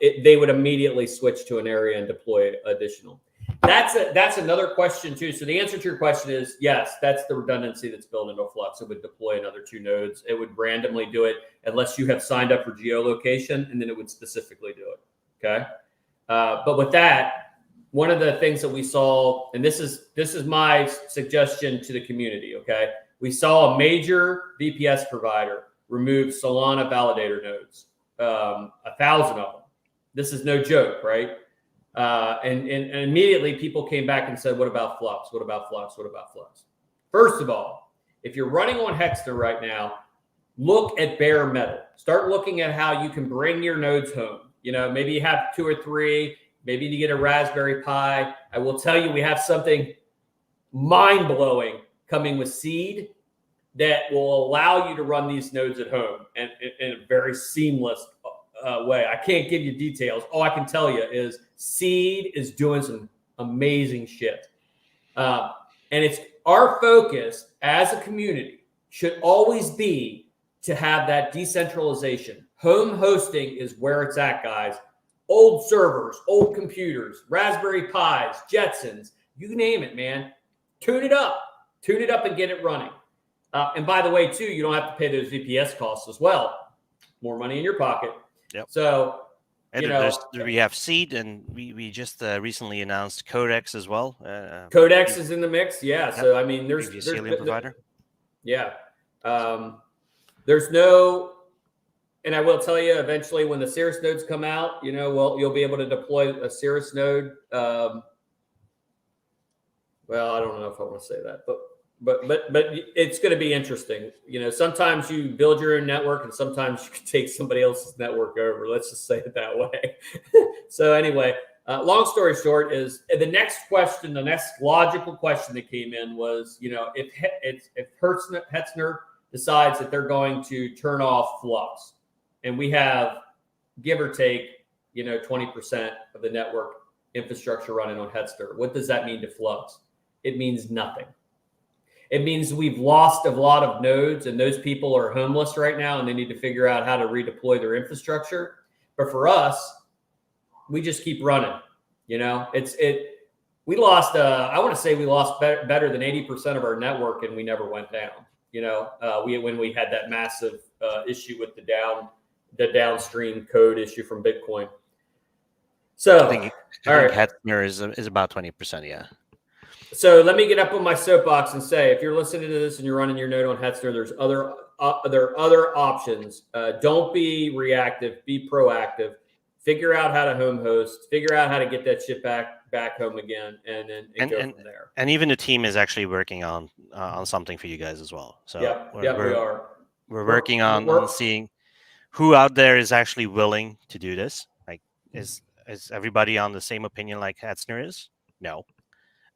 They would immediately switch to an area and deploy additional. That's another question too. So the answer to your question is yes, that's the redundancy that's built into Flux. It would deploy another 2 nodes. It would randomly do it unless you have signed up for geolocation, and then it would specifically do it. Okay. But with that, one of the things that we saw, and this is my suggestion to the community. Okay. We saw a major VPS provider remove Solana validator nodes, 1,000 of them. This is no joke, right? And immediately people came back and said, what about Flux? What about Flux? What about Flux? First of all, if you're running on Hexter right now, look at bare metal. Start looking at how you can bring your nodes home. Maybe you have 2 or 3, maybe you get a Raspberry Pi. I will tell you, we have something mind-blowing coming with Seed that will allow you to run these nodes at home and in a very seamless way. I can't give you details. All I can tell you is Seed is doing some amazing shit. And it's our focus as a community should always be to have that decentralization. Home hosting is where it's at, guys. Old servers, old computers, Raspberry Pis, Jetsons, you name it, man. Tune it up and get it running. And by the way, too, you don't have to pay those VPS costs as well. More money in your pocket. Yep. So, we have Seed, and we just recently announced Codex as well. Codex is in the mix. Yeah. Yep. So, I mean, there's provider. Yeah. There's no, and I will tell you eventually when the Cirrus nodes come out, you'll be able to deploy a Cirrus node. Well, I don't know if I want to say that, but it's going to be interesting. Sometimes you build your own network and sometimes you can take somebody else's network over. Let's just say it that way. So anyway, long story short is the next logical question that came in was, if Hetzner decides that they're going to turn off Flux, and we have, give or take, 20% of the network infrastructure running on Headster. What does that mean to Flux? It means nothing. It means we've lost a lot of nodes, and those people are homeless right now, and they need to figure out how to redeploy their infrastructure. But for us, we just keep running. We lost. I want to say we lost better than 80% of our network, and we never went down. When we had that massive issue with the downstream code issue from Bitcoin. So I think Hetzner is about 20%. Yeah. So let me get up on my soapbox and say, if you're listening to this and you're running your node on Hetzner, there are other options. Don't be reactive. Be proactive. Figure out how to home host. Figure out how to get that shit back home again, and go from there. And even the team is actually working on something for you guys as well. So we are. We're working on seeing who out there is actually willing to do this. Like, is everybody on the same opinion like Hetzner is? No.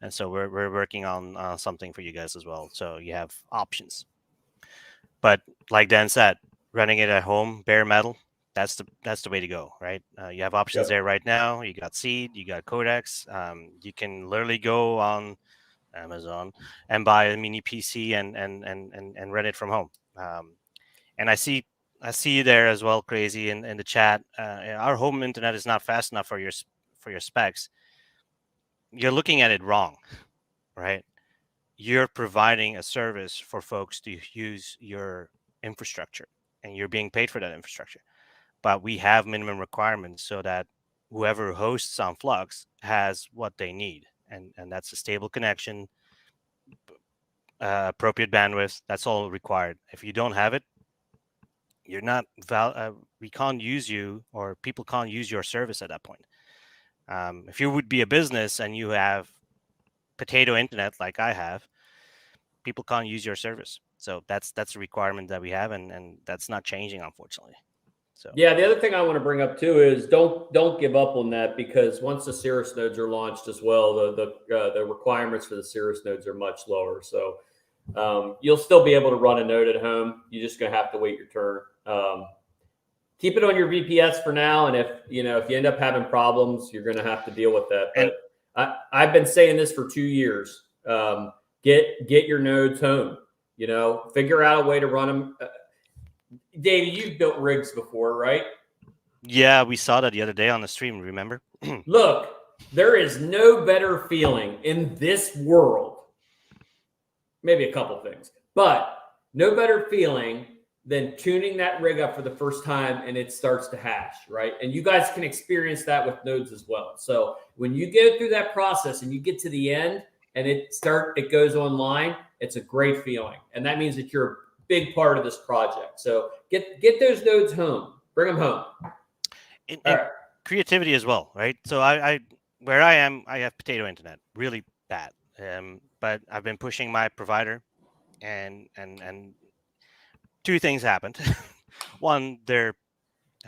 And so we're working on something for you guys as well. So you have options. But like Dan said, running it at home, bare metal, that's the way to go, right? You have options there right now. You got Seed, you got Codex. You can literally go on Amazon and buy a mini PC and run it from home. And I see you there as well, Crazy, in the chat. Our home internet is not fast enough for your specs. You're looking at it wrong, right? You're providing a service for folks to use your infrastructure, and you're being paid for that infrastructure. But we have minimum requirements so that whoever hosts on Flux has what they need, and that's a stable connection, appropriate bandwidth. That's all required. If you don't have it, you're not we can't use you, or people can't use your service at that point. If you would be a business and you have potato internet like I have, people can't use your service. So that's a requirement that we have, and that's not changing, unfortunately. So yeah, the other thing I want to bring up too is don't give up on that, because once the Cirrus nodes are launched as well, the requirements for the Cirrus nodes are much lower. So you'll still be able to run a node at home. You're just gonna have to wait your turn. Keep it on your VPS for now, and if you end up having problems, you're going to have to deal with that. But I've been saying this for 2 years. Get your nodes home. Figure out a way to run them. Davey, you've built rigs before, right? Yeah, we saw that the other day on the stream. Remember? Look, there is no better feeling in this world. Maybe a couple things, but no better feeling than tuning that rig up for the first time and it starts to hash, right? And you guys can experience that with nodes as well. So when you get through that process and you get to the end and it goes online, it's a great feeling. And that means that you're a big part of this project. So get those nodes home, bring them home. And creativity as well, right? So I where I am, I have potato internet, really bad. But I've been pushing my provider, and two things happened. One, they're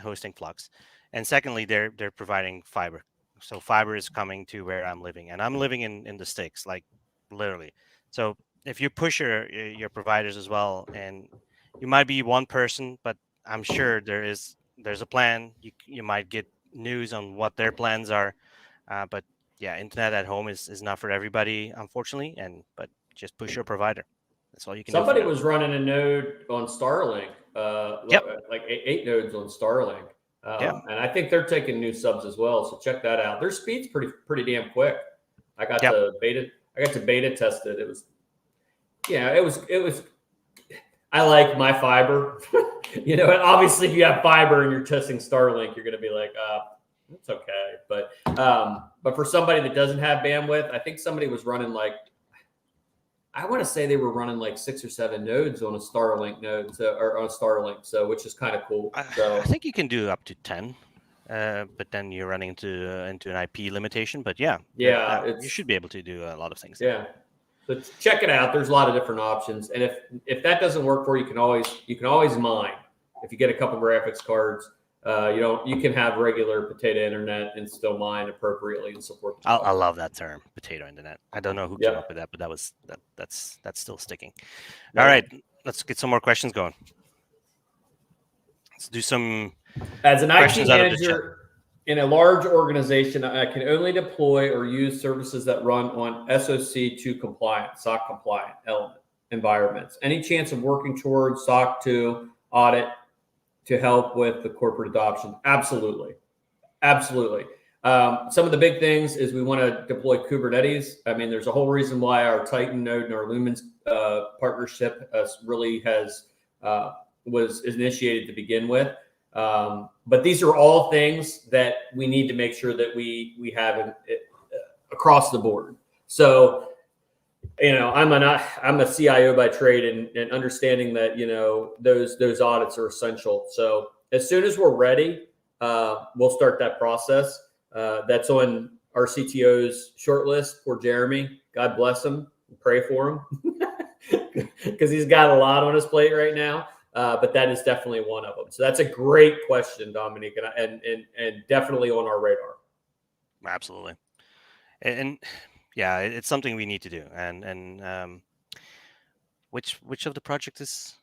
hosting Flux, and secondly, they're providing fiber. So fiber is coming to where I'm living, and I'm living in the sticks, like literally. So if you push your providers as well, and you might be one person, but I'm sure there's a plan. You might get news on what their plans are, but yeah, internet at home is not for everybody, unfortunately. But just push your provider. That's all you can do. Somebody was running a node on Starlink, like 8 nodes on Starlink. And I think they're taking new subs as well. So check that out. Their speed's pretty damn quick. I got to beta test it. It was, it was. I like my fiber. Obviously, if you have fiber and you're testing Starlink, you're going to be like, it's okay. But for somebody that doesn't have bandwidth, I think somebody was running I want to say they were running like 6 or 7 nodes on a Starlink node, or on a Starlink, which is kind of cool. So I think you can do up to 10, but then you're running into an IP limitation. But you should be able to do a lot of things. Yeah, so check it out. There's a lot of different options, and if that doesn't work for you, you can always mine. If you get a couple graphics cards, you can have regular potato internet and still mine appropriately and support. I love that term, potato internet. I don't know who came up with that, but that's still sticking. All right, let's get some more questions going. Let's do some as an IT manager. in a large organization, I can only deploy or use services that run on SOC 2 compliant, SOC compliant element environments. Any chance of working towards SOC 2 audit to help with the corporate adoption? Absolutely. Absolutely. Some of the big things is we want to deploy Kubernetes. I mean, there's a whole reason why our Titan node and our Lumens partnership really was initiated to begin with. But these are all things that we need to make sure that we have across the board. So, I'm a CIO by trade, and understanding that, those audits are essential. So as soon as we're ready, we'll start that process. That's on our CTO's short list. Poor Jeremy, God bless him. Pray for him because he's got a lot on his plate right now. But that is definitely one of them. So that's a great question, Dominique, and definitely on our radar. Absolutely, and yeah, it's something we need to do. And which of the project is?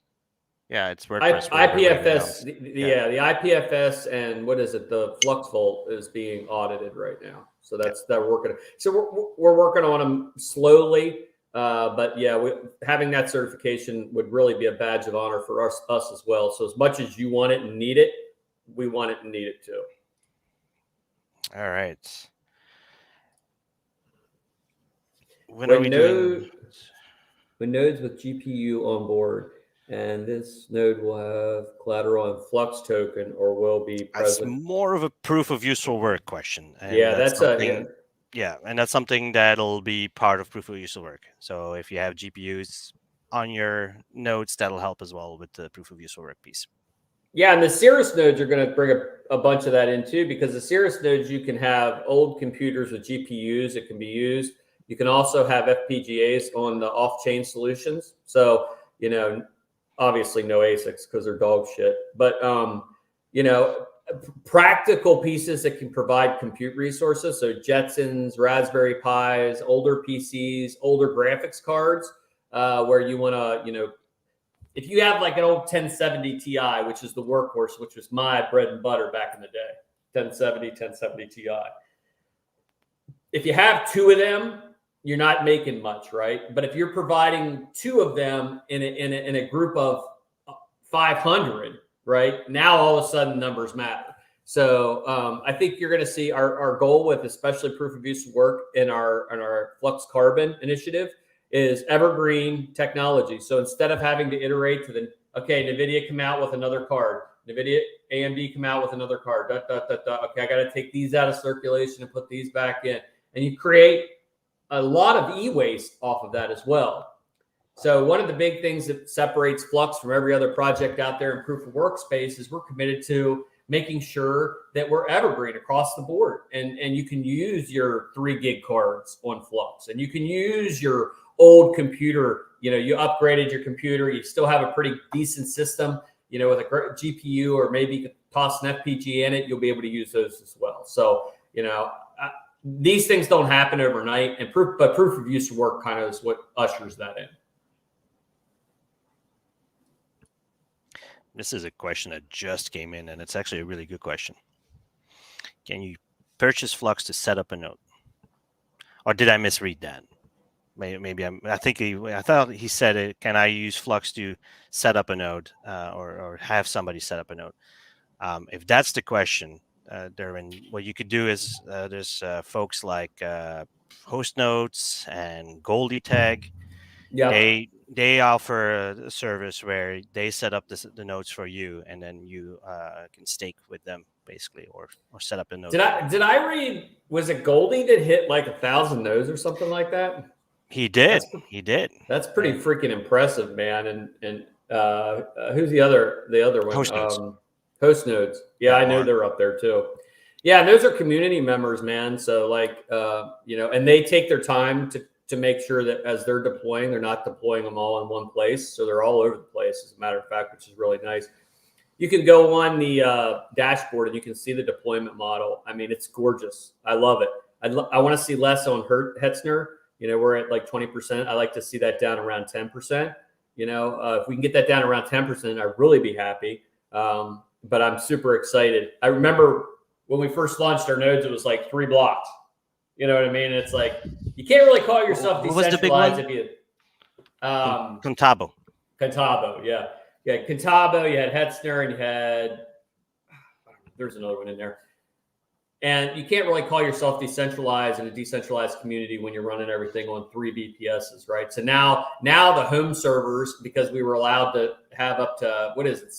Yeah, it's WordPress. IPFS, the IPFS, and what is it? The Flux Vault is being audited right now. So that we're working. So we're working on them slowly. But yeah, having that certification would really be a badge of honor for us as well. So as much as you want it and need it, we want it and need it too. All right. When are we doing? When nodes with GPU on board, and this node will have collateral and Flux token, or will be present. That's more of a proof of useful work question. And yeah, that's something. Yeah, and that's something that'll be part of proof of useful work. So if you have GPUs on your nodes, that'll help as well with the proof of useful work piece. Yeah, and the Cirrus nodes are going to bring a bunch of that in too, because the Cirrus nodes, you can have old computers with GPUs that can be used. You can also have FPGAs on the off-chain solutions. So, obviously no ASICs because they're dog shit. But, practical pieces that can provide compute resources. So Jetsons, Raspberry Pis, older PCs, older graphics cards, where you want to, if you have like an old 1070 Ti, which is the workhorse, which was my bread and butter back in the day, 1070 Ti. If you have two of them, you're not making much, right? But if you're providing two of them in a group of 500, right? Now all of a sudden numbers matter. So I think you're going to see our goal with especially proof of use work in our Flux Carbon initiative is evergreen technology. So instead of having to iterate to NVIDIA come out with another card, NVIDIA AMD come out with another card, okay, I got to take these out of circulation and put these back in. And you create a lot of e-waste off of that as well. So one of the big things that separates Flux from every other project out there in proof of workspace is we're committed to making sure that we're evergreen across the board. And you can use your 3 gig cards on Flux, and you can use your old computer. You upgraded your computer, you still have a pretty decent system, with a great GPU, or maybe you could toss an FPGA in it, you'll be able to use those as well. So, these things don't happen overnight, and proof of use work kind of is what ushers that in. This is a question that just came in, and it's actually a really good question. Can you purchase Flux to set up a node? Or did I misread that? Maybe I thought he said it. Can I use Flux to set up a node, or have somebody set up a node? If that's the question, Derwin, what you could do is there's folks like Host Nodes and Goldie Tag. Yeah, they offer a service where they set up the nodes for you, and then you can stake with them basically, or set up a node. Did I read? Was it Goldie that hit like 1,000 nodes or something like that? He did. He did. That's pretty freaking impressive, man. And who's the other one? Host Nodes. Host Nodes. Yeah, I know they're up there too. Yeah, and those are community members, man. So and they take their time to make sure that as they're deploying, they're not deploying them all in one place. So they're all over the place, as a matter of fact, which is really nice. You can go on the dashboard and you can see the deployment model. I mean, it's gorgeous. I love it. I want to see less on Hetzner. We're at like 20%. I like to see that down around 10%. If we can get that down around 10%, I'd really be happy. But I'm super excited. I remember when we first launched our nodes, it was like 3 blocks. You know what I mean? It's like you can't really call yourself decentralized if you Contabo. Contabo, yeah. Contabo, you had Hetzner, and you had there's another one in there. And you can't really call yourself decentralized in a decentralized community when you're running everything on 3 VPSs, right? So now the home servers, because we were allowed to have up to, what is it,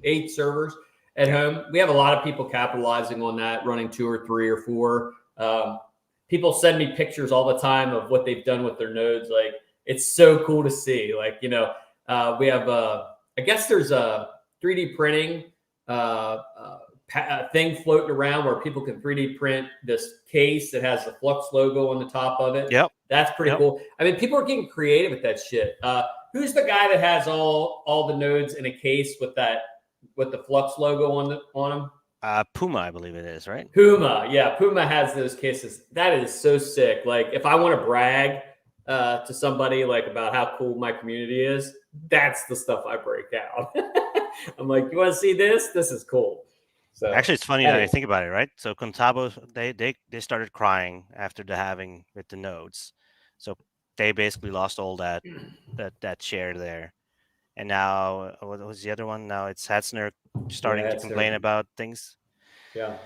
8 servers at home. We have a lot of people capitalizing on that, running 2 or 3 or 4. People send me pictures all the time of what they've done with their nodes. Like, it's so cool to see. Like, we have, I guess there's a 3D printing thing floating around where people can 3D print this case that has the Flux logo on the top of it. Yep. That's pretty cool. I mean, people are getting creative with that shit. Who's the guy that has all the nodes in a case with the Flux logo on them? Puma, I believe it is, right? Puma, yeah. Puma has those cases. That is so sick. Like, if I want to brag to somebody like about how cool my community is, that's the stuff I break out. I'm like, you want to see this? This is cool. So actually, it's funny that I think about it, right? So Contabo, they started crying after the halving with the nodes, so they basically lost all that share there. And now, what was the other one? Now it's Hetzner starting to complain about things. Yeah.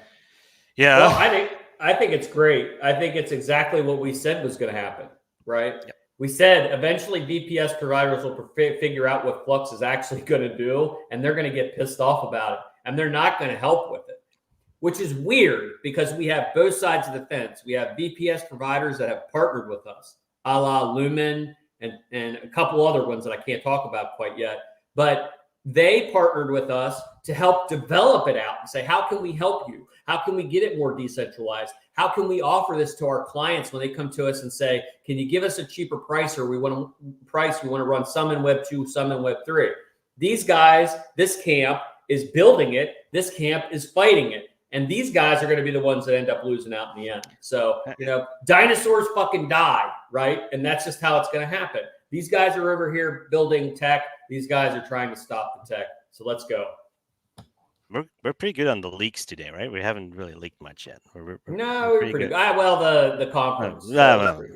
Yeah. Well, I think it's great. I think it's exactly what we said was going to happen, right? Yep. We said eventually VPS providers will figure out what Flux is actually going to do, and they're going to get pissed off about it, and they're not going to help with it, which is weird because we have both sides of the fence. We have VPS providers that have partnered with us, a la Lumen, and a couple other ones that I can't talk about quite yet. But they partnered with us to help develop it out and say, how can we help you? How can we get it more decentralized? How can we offer this to our clients when they come to us and say, can you give us a cheaper price, or we want to run some in Web 2, some in Web 3. These guys, this camp is building it. This camp is fighting it. And these guys are going to be the ones that end up losing out in the end. So, dinosaurs fucking die, right? And that's just how it's going to happen. These guys are over here building tech. These guys are trying to stop the tech. So let's go. We're pretty good on the leaks today, right? We haven't really leaked much yet. We're pretty good. Well, the conference. Pretty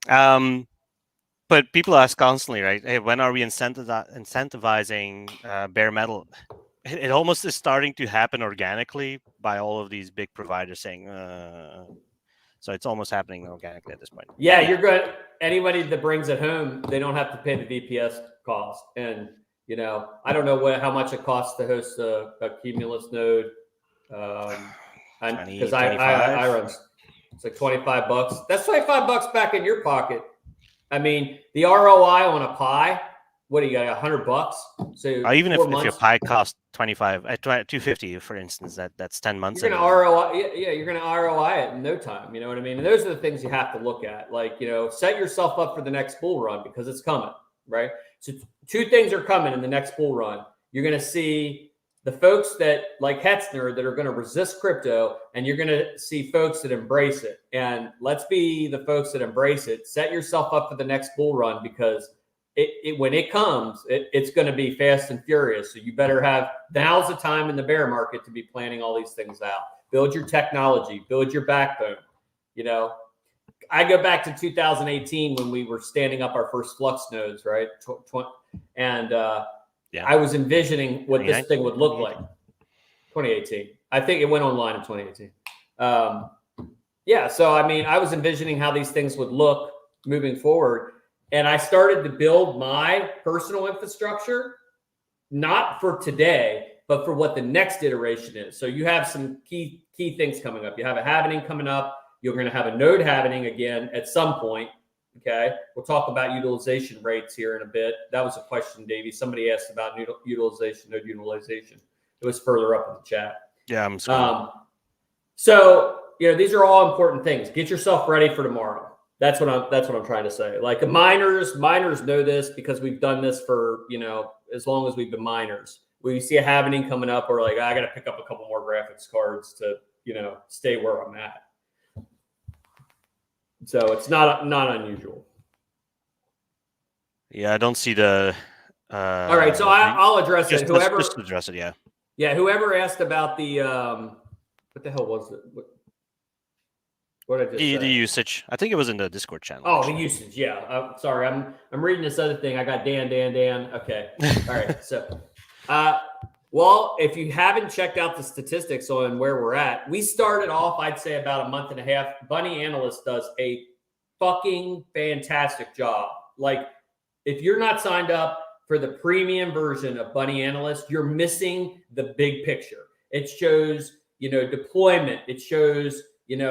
good. But people ask constantly, right? Hey, when are we incentivizing bare metal? It almost is starting to happen organically by all of these big providers saying, so it's almost happening organically at this point. Yeah, you're good. Anybody that brings it home, they don't have to pay the VPS cost. And, I don't know how much it costs to host a Cumulus node. Because I run, it's like $25. That's $25 back in your pocket. I mean, the ROI on a Pi, what do you got? $100? So even if your Pi costs $250, for instance, that's 10 months. You're gonna ROI, you're gonna ROI it in no time. You know what I mean? And those are the things you have to look at. Like, set yourself up for the next bull run because it's coming, right? So 2 things are coming in the next bull run. You're gonna see the folks that like Hetzner that are gonna resist crypto, and you're gonna see folks that embrace it. And let's be the folks that embrace it. Set yourself up for the next bull run because when it comes, it's going to be fast and furious. So you better now's the time in the bear market to be planning all these things out. Build your technology, build your backbone. I go back to 2018 when we were standing up our first Flux nodes, right? I was envisioning what this thing would look like. 2018. I think it went online in 2018. So I mean, I was envisioning how these things would look moving forward. And I started to build my personal infrastructure, not for today, but for what the next iteration is. So you have some key things coming up. You have a halving coming up. You're going to have a node halving again at some point. Okay. We'll talk about utilization rates here in a bit. That was a question, Davey. Somebody asked about node utilization. It was further up in the chat. Yeah, I'm sorry. So, these are all important things. Get yourself ready for tomorrow. That's what I'm trying to say. Like miners know this because we've done this for, as long as we've been miners. We see a halving coming up, we're like, I got to pick up a couple more graphics cards to, stay where I'm at. So it's not unusual. Yeah, I don't see the. All right, so I'll address it. Just address it, yeah. Yeah, whoever asked about the what the hell was it? What did I just say? The usage. I think it was in the Discord channel. Oh, actually. the usage. Yeah. Sorry, I'm reading this other thing. I got Dan. Okay. All right. So, well, if you haven't checked out the statistics on where we're at, we started off, I'd say, about a month and a half. Bunny Analyst does a fucking fantastic job. Like, if you're not signed up for the premium version of Bunny Analyst, you're missing the big picture. It shows, deployment. It shows,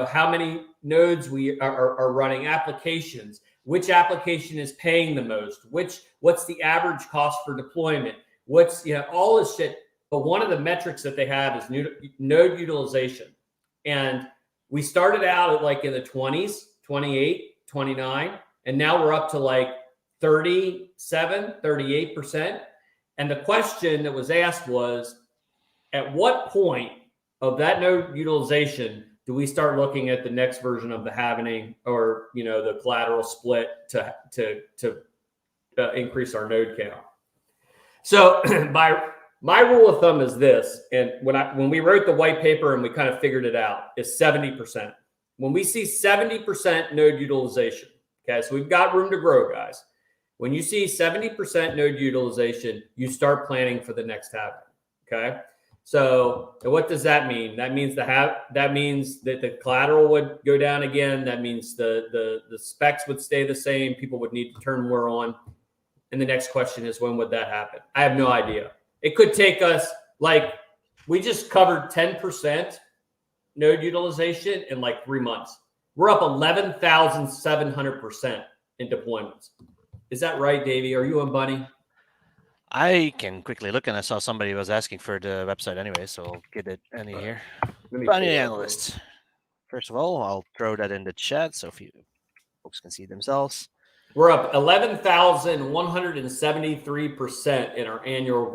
how many nodes we are running, applications, which application is paying the most, what's the average cost for deployment, what's, all this shit. But one of the metrics that they have is node utilization. And we started out at like in the 20s, 28, 29, and now we're up to like 37, 38%. And the question that was asked was, at what point of that node utilization do we start looking at the next version of the halving or, the collateral split to increase our node count? So my rule of thumb is this, and when we wrote the white paper and we kind of figured it out, is 70%. When we see 70% node utilization, okay, so we've got room to grow, guys. When you see 70% node utilization, you start planning for the next halving. Okay. So what does that mean? That means that means that the collateral would go down again. That means the specs would stay the same. People would need to turn more on. And the next question is, when would that happen? I have no idea. It could take us, like, we just covered 10% node utilization in like 3 months. We're up 11,700% in deployments. Is that right, Davey? Are you on Bunny? I can quickly look, and I saw somebody was asking for the website anyway, so I'll get it here. Bunny Analyst. First of all, I'll throw that in the chat so if you folks can see themselves. We're up 11,173% in our annual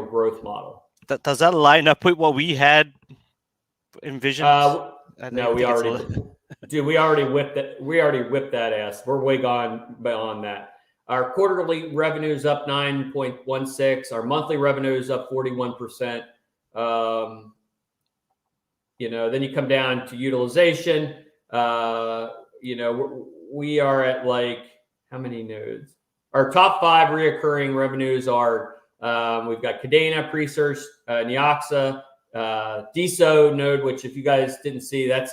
growth model. Does that line up with what we had envisioned? No, we already whipped that. We already whipped that ass. We're way gone beyond that. Our quarterly revenue is up 9.16. Our monthly revenue is up 41%. Then you come down to utilization. We are at like, how many nodes? Our top 5 reoccurring revenues are, we've got Cadena, Presearch, Neoxa, DSO node, which if you guys didn't see, that's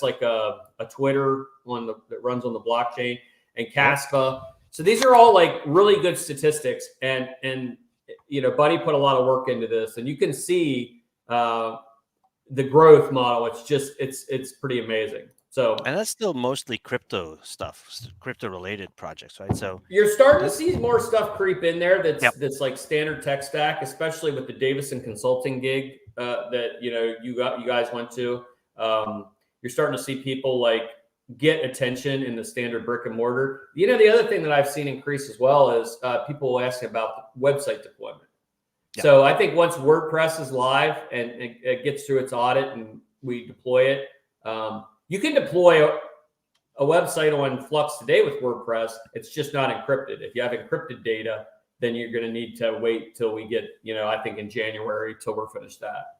like a Twitter one that runs on the blockchain, and Caspa. So these are all like really good statistics, and Buddy put a lot of work into this, and you can see the growth model. It's pretty amazing. So, and that's still mostly crypto stuff, crypto related projects, right? So you're starting to see more stuff creep in there that's like standard tech stack, especially with the Davison Consulting gig that you guys went to. You're starting to see people like get attention in the standard brick and mortar. The other thing that I've seen increase as well is people asking about website deployment. Yeah. So I think once WordPress is live and it gets through its audit and we deploy it, you can deploy a website on Flux today with WordPress. It's just not encrypted. If you have encrypted data, then you're going to need to wait till we get, I think in January till we're finished that.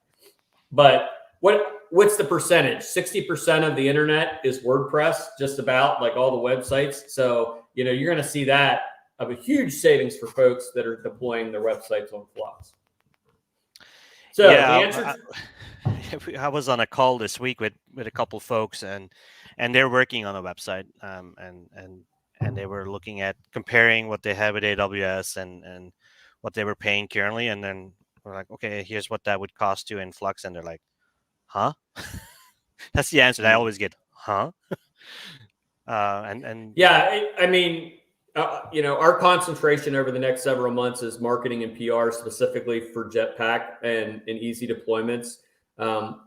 But what's the percentage? 60% of the internet is WordPress, just about, like all the websites. So, you're going to see that of a huge savings for folks that are deploying their websites on Flux. So yeah, the answer. I was on a call this week with a couple folks, and they're working on a website, and they were looking at comparing what they have with AWS and what they were paying currently, and then we're like, okay, here's what that would cost you in Flux, and they're like, huh? That's the answer that I always get, huh? Yeah, I mean, our concentration over the next several months is marketing and PR, specifically for Jetpack and easy deployments.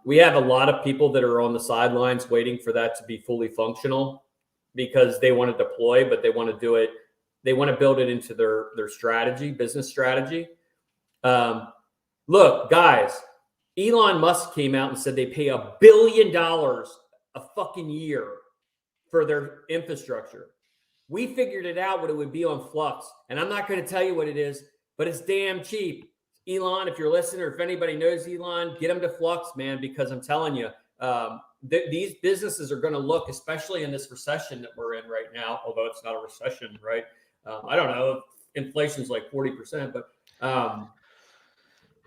We have a lot of people that are on the sidelines waiting for that to be fully functional because they want to deploy, but they want to do it. They want to build it into their strategy, business strategy. Look, guys, Elon Musk came out and said they pay $1 billion a fucking year for their infrastructure. We figured it out what it would be on Flux, and I'm not going to tell you what it is, but it's damn cheap. Elon, if you're listening, or if anybody knows Elon, get them to Flux, man, because I'm telling you, these businesses are going to look, especially in this recession that we're in right now, although it's not a recession, right? I don't know if inflation's like 40%, but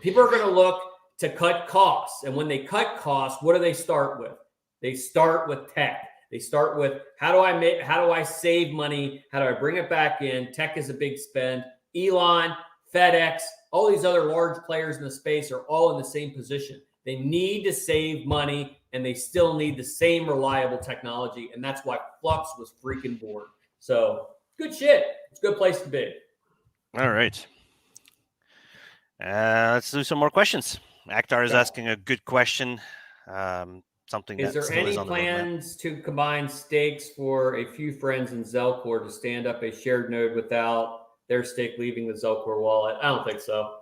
people are going to look to cut costs. And when they cut costs, what do they start with? They start with tech. They start with how do I save money? How do I bring it back in? Tech is a big spend. Elon, FedEx, all these other large players in the space are all in the same position. They need to save money, and they still need the same reliable technology. And that's why Flux was freaking born. So good shit. It's a good place to be. All right. Let's do some more questions. Akhtar is asking a good question. Something is there any plans to combine stakes for a few friends in Zelcore to stand up a shared node without their stake leaving the Zelcore wallet? I don't think so.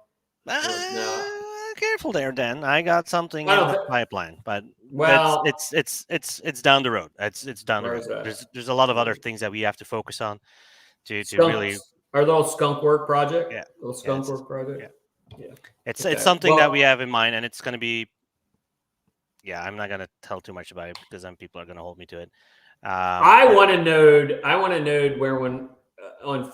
No. Careful there, Dan. I got something in the pipeline, but it's down the road. It's down the road. There's a lot of other things that we have to focus on to really. Are those skunk work project? Yeah, those skunk work project. Yeah. It's something that we have in mind, and it's going to be. Yeah, I'm not going to tell too much about it because then people are going to hold me to it. I want a node where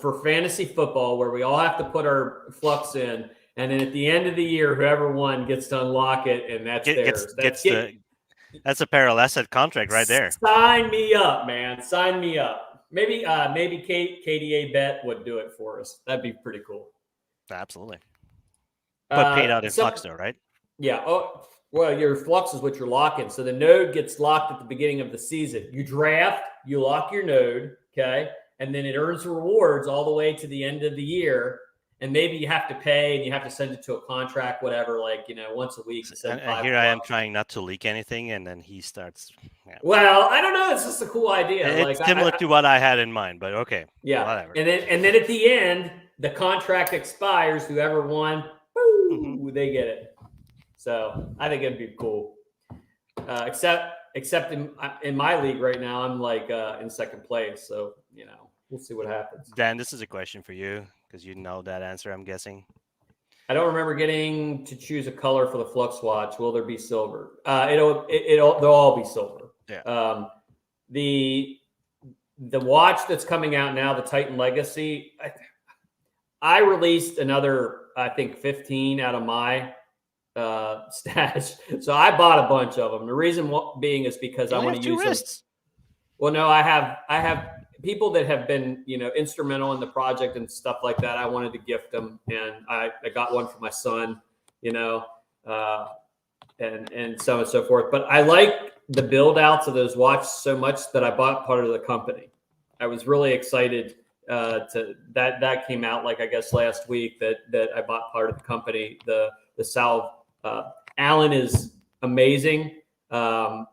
for fantasy football, where we all have to put our Flux in, and then at the end of the year, whoever won gets to unlock it, and that's theirs. That's a parallel asset contract right there. Sign me up, man. Sign me up. Maybe KDA Bet would do it for us. That'd be pretty cool. Absolutely. But paid out in Flux, though, right? Yeah. Oh, well, your Flux is what you're locking. So the node gets locked at the beginning of the season. You draft, you lock your node, okay? And then it earns rewards all the way to the end of the year. And maybe you have to pay and you have to send it to a contract, whatever, once a week. And here I am trying not to leak anything, and then he starts. Yeah. Well, I don't know. It's just a cool idea. It's similar to what I had in mind, but okay. Yeah. Whatever. And then at the end, the contract expires. Whoever won, they get it. So I think it'd be cool. Except in my league right now, I'm in second place. So, we'll see what happens. Dan, this is a question for you because you know that answer, I'm guessing. I don't remember getting to choose a color for the Flux watch. Will there be silver? They'll all be silver. Yeah. The watch that's coming out now, the Titan Legacy, I released another, I think 15 out of my stash. So I bought a bunch of them. The reason being is because I want to use them. Well, no, I have people that have been, instrumental in the project and stuff like that. I wanted to gift them, and I got one for my son, and so on and so forth. But I like the build outs of those watches so much that I bought part of the company. I was really excited to that came out I guess last week that I bought part of the company. The Salve. Alan is amazing.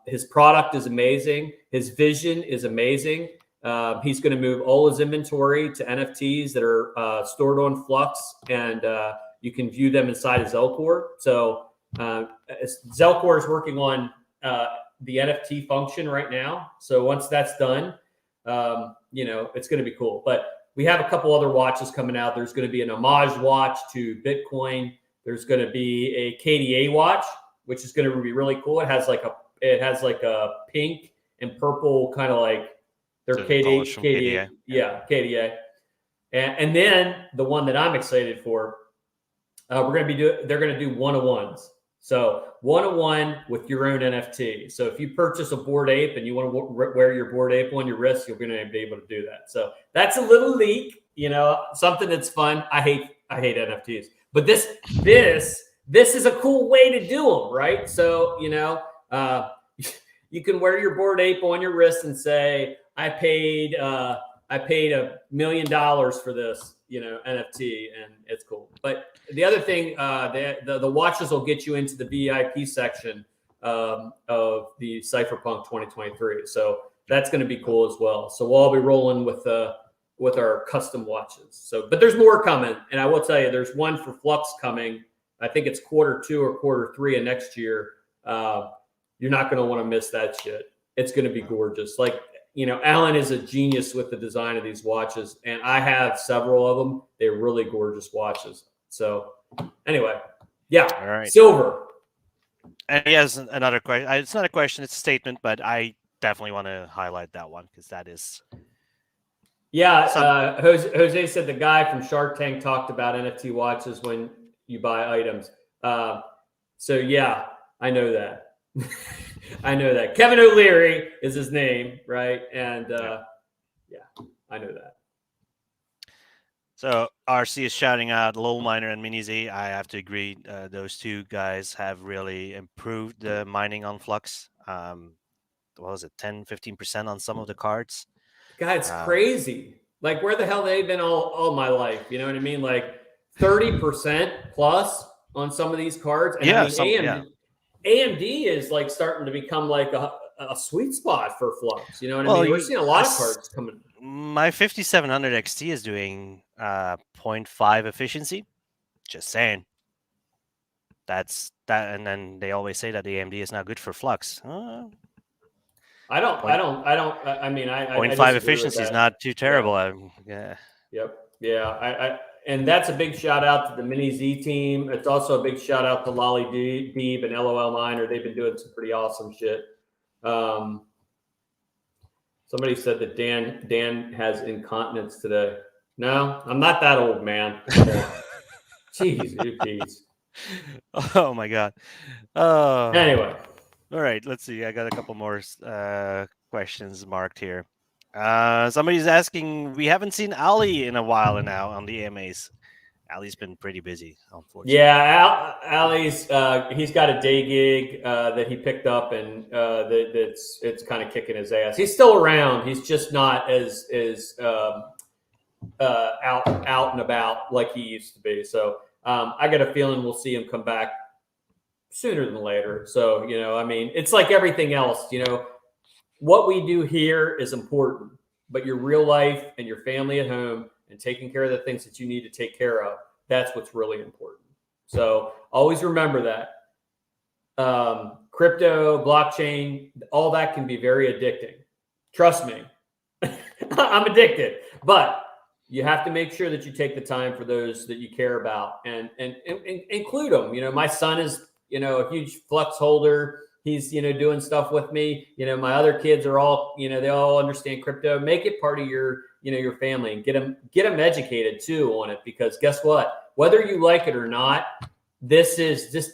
His product is amazing. His vision is amazing. He's going to move all his inventory to NFTs that are stored on Flux, and you can view them inside of Zelcore. So Zelcore is working on the NFT function right now. So once that's done, it's going to be cool. But we have a couple other watches coming out. There's going to be an homage watch to Bitcoin. There's going to be a KDA watch, which is going to be really cool. It has like a pink and purple kind of their KDA. Yeah, KDA. And then the one that I'm excited for, they're going to do one-on-ones. So one-on-one with your own NFT. So if you purchase a Bored Ape and you want to wear your Bored Ape on your wrist, you're going to be able to do that. So that's a little leak, something that's fun. I hate NFTs. But this is a cool way to do them, right? So, you can wear your Bored Ape on your wrist and say, I paid $1 million for this, NFT, and it's cool. But the other thing, the watches will get you into the VIP section of the Cypher Punk 2023. So that's going to be cool as well. So we'll all be rolling with our custom watches. So, but there's more coming, and I will tell you, there's one for Flux coming. I think it's Q2 or Q3 of next year. You're not going to want to miss that shit. It's going to be gorgeous. Alan is a genius with the design of these watches, and I have several of them. They're really gorgeous watches. So anyway, yeah, All right. silver. And he has another question. It's not a question; it's a statement, but I definitely want to highlight that one because that is. Yeah, Jose said the guy from Shark Tank talked about NFT watches when you buy items. So yeah, I know that. I know that. Kevin O'Leary is his name, right? And yeah, I know that. So RC is shouting out Lol Miner and MiniZ. I have to agree. Those two guys have really improved the mining on Flux. What was it, 10, 15% on some of the cards? God, it's crazy. Like, where the hell they been all my life? You know what I mean? Like 30% plus on some of these cards. And yeah, I mean, AMD is like starting to become like a sweet spot for Flux. You know what I mean? We're seeing a lot of cards coming. My 5700 XT is doing 0.5 efficiency. Just saying. That's that, and then they always say that the AMD is not good for Flux. I mean, 0.5 efficiency is not too terrible. Yeah. Yeah. And that's a big shout out to the Mini Z team. It's also a big shout out to Lolly Deeb and LOL Miner. They've been doing some pretty awesome shit. Somebody said that Dan has incontinence today. No, I'm not that old, man. Jeez, Pete. Oh my god. Anyway. All right, let's see. I got a couple more questions marked here. Somebody's asking, we haven't seen Ali in a while now on the AMAs. Ali's been pretty busy, unfortunately. Yeah, Ali's he's got a day gig that he picked up, and it's kind of kicking his ass. He's still around. He's just not as out and about like he used to be. So I got a feeling we'll see him come back sooner than later. So, you know, I mean, it's like everything else, you know, what we do here is important, but your real life and your family at home and taking care of the things that you need to take care of, that's what's really important. So always remember that. Crypto, blockchain, all that can be very addicting. Trust me, I'm addicted, but you have to make sure that you take the time for those that you care about and include them. You know, my son is, you know, a huge Flux holder. He's, you know, doing stuff with me. You know, my other kids are all, you know, they all understand crypto. Make it part of your, you know, your family, and get them educated too on it, because guess what? Whether you like it or not, this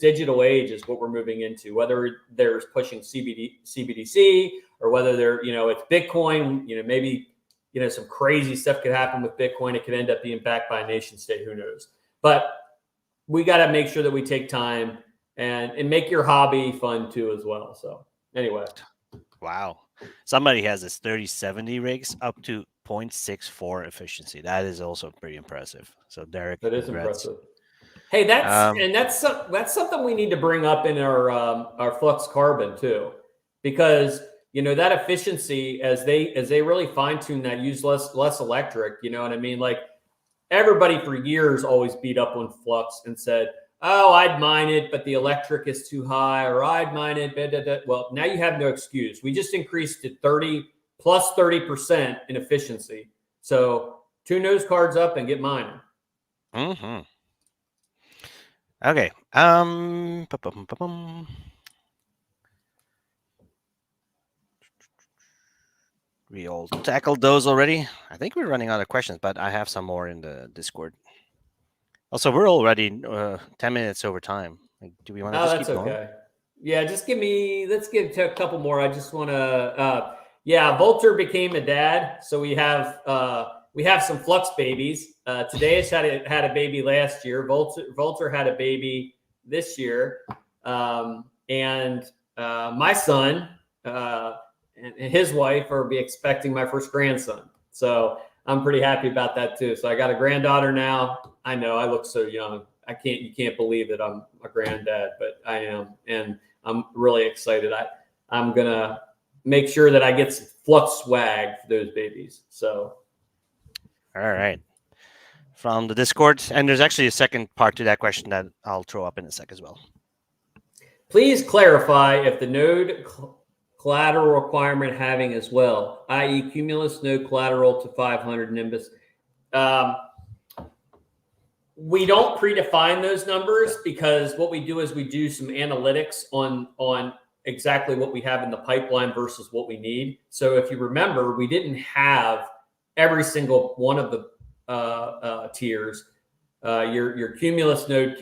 digital age is what we're moving into, whether they're pushing CBDC or whether they're, you know, it's Bitcoin, you know, maybe, you know, some crazy stuff could happen with Bitcoin. It could end up being backed by a nation state. Who knows? But we got to make sure that we take time and make your hobby fun too as well. So anyway. Wow. Somebody has this 3070 rigs up to 0.64 efficiency. That is also pretty impressive. So Derek, that is impressive. Hey, that's something we need to bring up in our Flux Carbon too, because you know that efficiency, as they really fine tune that, use less electric. You know what I mean? Like everybody for years always beat up on Flux and said, "Oh, I'd mine it, but the electric is too high," or "I'd mine it." Blah, blah, blah. Well, now you have no excuse. We just increased it 30% in efficiency. So tune those cards up and get mining. Mm-hmm. Okay. We all tackled those already. I think we're running out of questions, but I have some more in the Discord. Also, we're already 10 minutes over time. Like, do we want to just keep going? Okay. Yeah, let's give a couple more. I just want to, Volter became a dad. So we have some Flux babies. Today's had a baby last year. Volter had a baby this year. And my son and his wife are be expecting my first grandson. So I'm pretty happy about that too. So I got a granddaughter now. I know I look so young. You can't believe that I'm a granddad, but I am. And I'm really excited. I'm going to make sure that I get some Flux swag for those babies. So. All right. From the Discord. And there's actually a second part to that question that I'll throw up in a sec as well. Please clarify if the node collateral requirement halving as well, i.e. Cumulus node collateral to 500 Nimbus. We don't predefine those numbers because what we do is we do some analytics on exactly what we have in the pipeline versus what we need. So if you remember, we didn't have every single one of the tiers. Your Cumulus node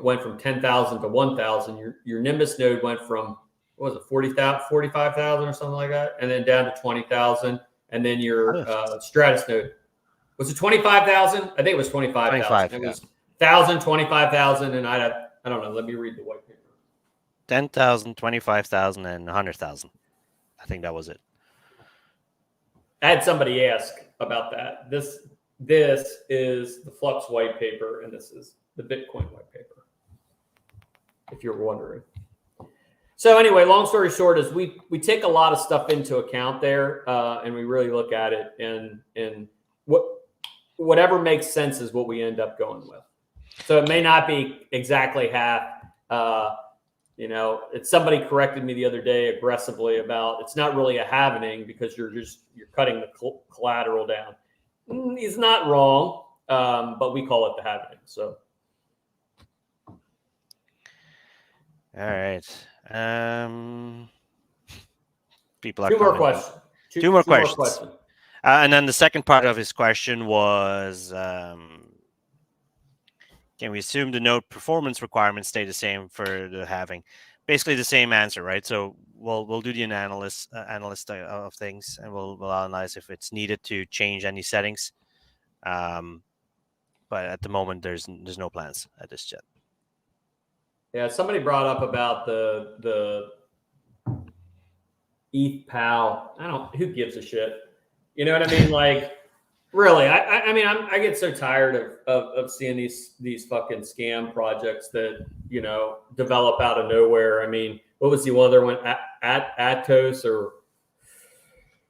went from 10,000 to 1,000. Your Nimbus node went from, what was it, 40,000, 45,000 or something like that, and then down to 20,000. And then your Stratus node. Was it 25,000? I think it was 25,000. It was 1,000, 25,000, and I don't know. Let me read the white paper. 10,000, 25,000, and 100,000. I think that was it. I had somebody ask about that. This is the Flux white paper, and this is the Bitcoin white paper, if you're wondering. So anyway, long story short is we take a lot of stuff into account there, and we really look at it, and whatever makes sense is what we end up going with. So it may not be exactly half. Somebody corrected me the other day aggressively about it's not really a halving because you're cutting the collateral down. He's not wrong, but we call it the halving. So, all right. People are two more questions. Two more questions. And then the second part of his question was, can we assume the node performance requirements stay the same for the halving? Basically the same answer, right? So we'll do the analyst of things, and we'll analyze if it's needed to change any settings. But at the moment, there's no plans at this jet. Yeah, somebody brought up about the ETH PAL. Who gives a shit? You know what I mean? Like, really, I get so tired of seeing these fucking scam projects that, develop out of nowhere. I mean, what was the other one? Atos, or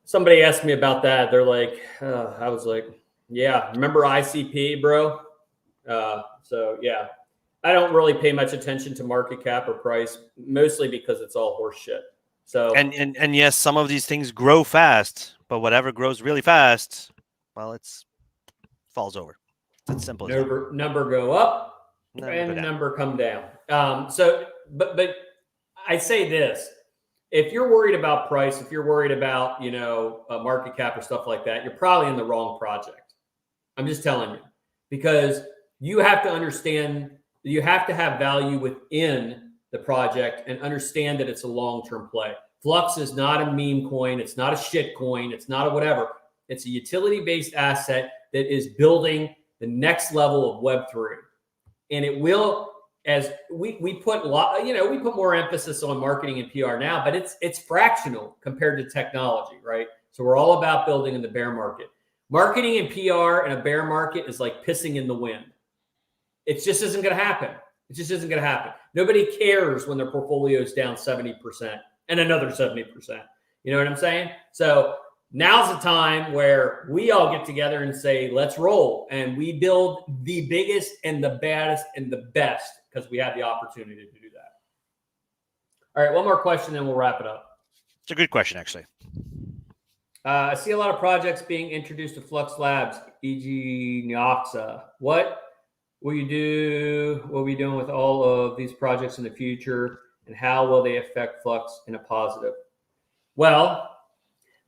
somebody asked me about that. They're like, I was like, yeah, remember ICP, bro? So yeah, I don't really pay much attention to market cap or price, mostly because it's all horse shit. So and yes, some of these things grow fast, but whatever grows really fast, well, it's falls over. It's as simple as that. Number go up and number come down. But I say this: if you're worried about price, if you're worried about a market cap or stuff like that, you're probably in the wrong project. I'm just telling you, because you have to understand, you have to have value within the project and understand that it's a long-term play. Flux is not a meme coin. It's not a shit coin. It's not a whatever. It's a utility-based asset that is building the next level of Web3. And it will, as we put we put more emphasis on marketing and PR now, but it's fractional compared to technology, right? So we're all about building in the bear market. Marketing and PR in a bear market is like pissing in the wind. It just isn't going to happen. It just isn't going to happen. Nobody cares when their portfolio is down 70% and another 70%. You know what I'm saying? So now's the time where we all get together and say, let's roll. And we build the biggest and the baddest and the best because we have the opportunity to do that. All right, one more question, then we'll wrap it up. It's a good question, actually. I see a lot of projects being introduced to Flux Labs, e.g. Nyoxa. What will you do? What will we be doing with all of these projects in the future, and how will they affect Flux in a positive? Well,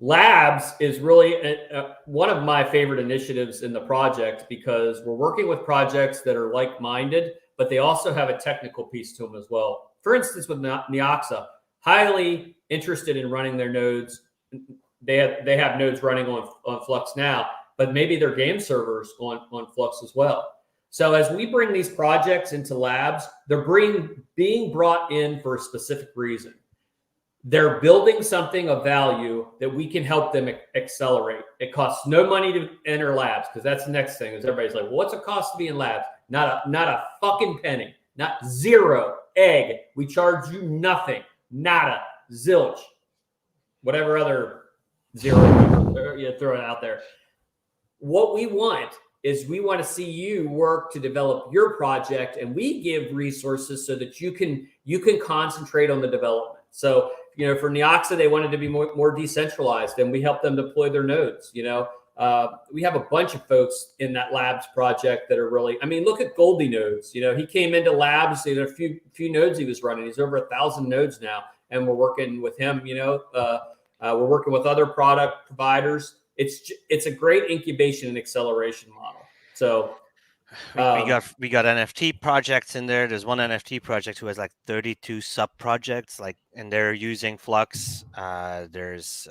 Labs is really one of my favorite initiatives in the project because we're working with projects that are like-minded, but they also have a technical piece to them as well. For instance, with Nyoxa, highly interested in running their nodes. They have nodes running on Flux now, but maybe their game servers on Flux as well. So as we bring these projects into Labs, they're being brought in for a specific reason. They're building something of value that we can help them accelerate. It costs no money to enter Labs, because that's the next thing. Is everybody's like, well, what's it cost to be in Labs? Not a fucking penny. Not zero. Egg. We charge you nothing. Nada. Zilch. Whatever other zero you throw it out there. What we want is we want to see you work to develop your project, and we give resources so that you can concentrate on the development. So, for Nyoxa, they wanted to be more decentralized, and we help them deploy their nodes. We have a bunch of folks in that Labs project that are really, I mean, look at Goldie Nodes. You know, he came into Labs, a few nodes he was running. He's over 1,000 nodes now, and we're working with him. You know, we're working with other product providers. It's a great incubation and acceleration model. So we got NFT projects in there. There's one NFT project who has like 32 sub projects, and they're using Flux. There's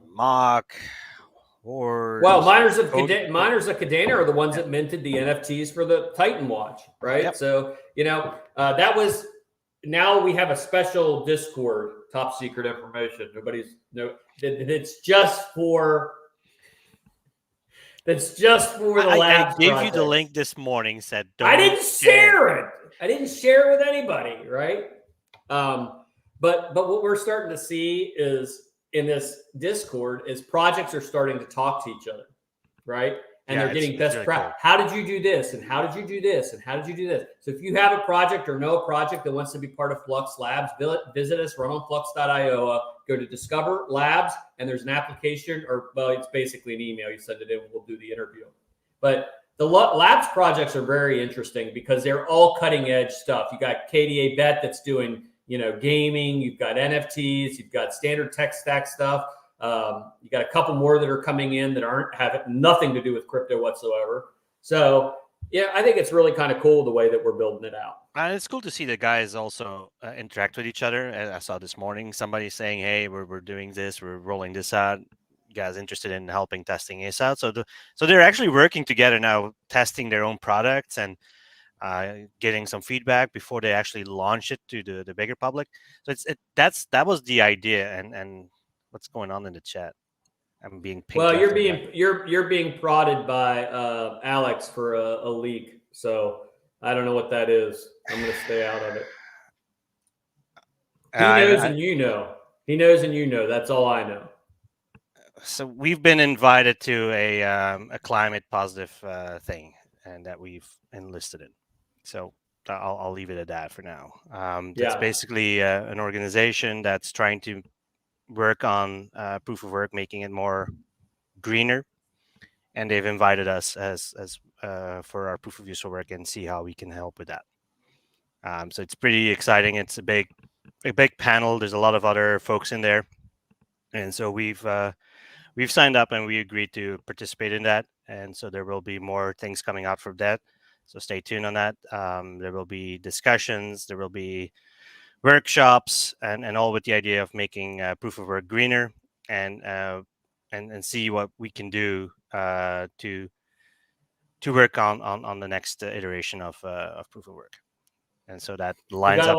Mock. Well, miners of Cadena are the ones that minted the NFTs for the Titan watch, right? Yep. So, you know, now we have a special Discord, top secret information. It's just for the Labs. I gave you the link this morning. Said I didn't share it. I didn't share it with anybody, right? But what we're starting to see is in this Discord is projects are starting to talk to each other, right? And they're getting best practice. Cool. How did you do this? And how did you do this? And how did you do this? So if you have a project or know a project that wants to be part of Flux Labs, visit us, run on flux.io, go to Discover Labs, and there's an application, it's basically an email. You send it in, we'll do the interview. But the Labs projects are very interesting because they're all cutting edge stuff. You got KDA Bet that's doing gaming, you've got NFTs, you've got standard tech stack stuff. You got a couple more that are coming in that have nothing to do with crypto whatsoever. So yeah, I think it's really kind of cool the way that we're building it out. And it's cool to see the guys also interact with each other. As I saw this morning, somebody saying, "Hey, we're doing this, we're rolling this out. You guys interested in helping testing this out?" So they're actually working together now, testing their own products and getting some feedback before they actually launch it to the bigger public. So that was the idea. And what's going on in the chat? I'm being pinged. Well, you're being prodded by Alex for a leak. So I don't know what that is. I'm going to stay out of it. He knows and you know. He knows and you know. That's all I know. So we've been invited to a climate positive thing, and that we've enlisted in. So I'll leave it at that for now. That's basically an organization that's trying to work on proof of work, making it more greener, and they've invited us as for our proof of useful work and see how we can help with that. So it's pretty exciting. It's a big panel. There's a lot of other folks in there, and so we've signed up and we agreed to participate in that. And so there will be more things coming out from that. So stay tuned on that. There will be discussions. There will be workshops, and all with the idea of making proof of work greener and see what we can do to work on the next iteration of proof of work. And so that lines up.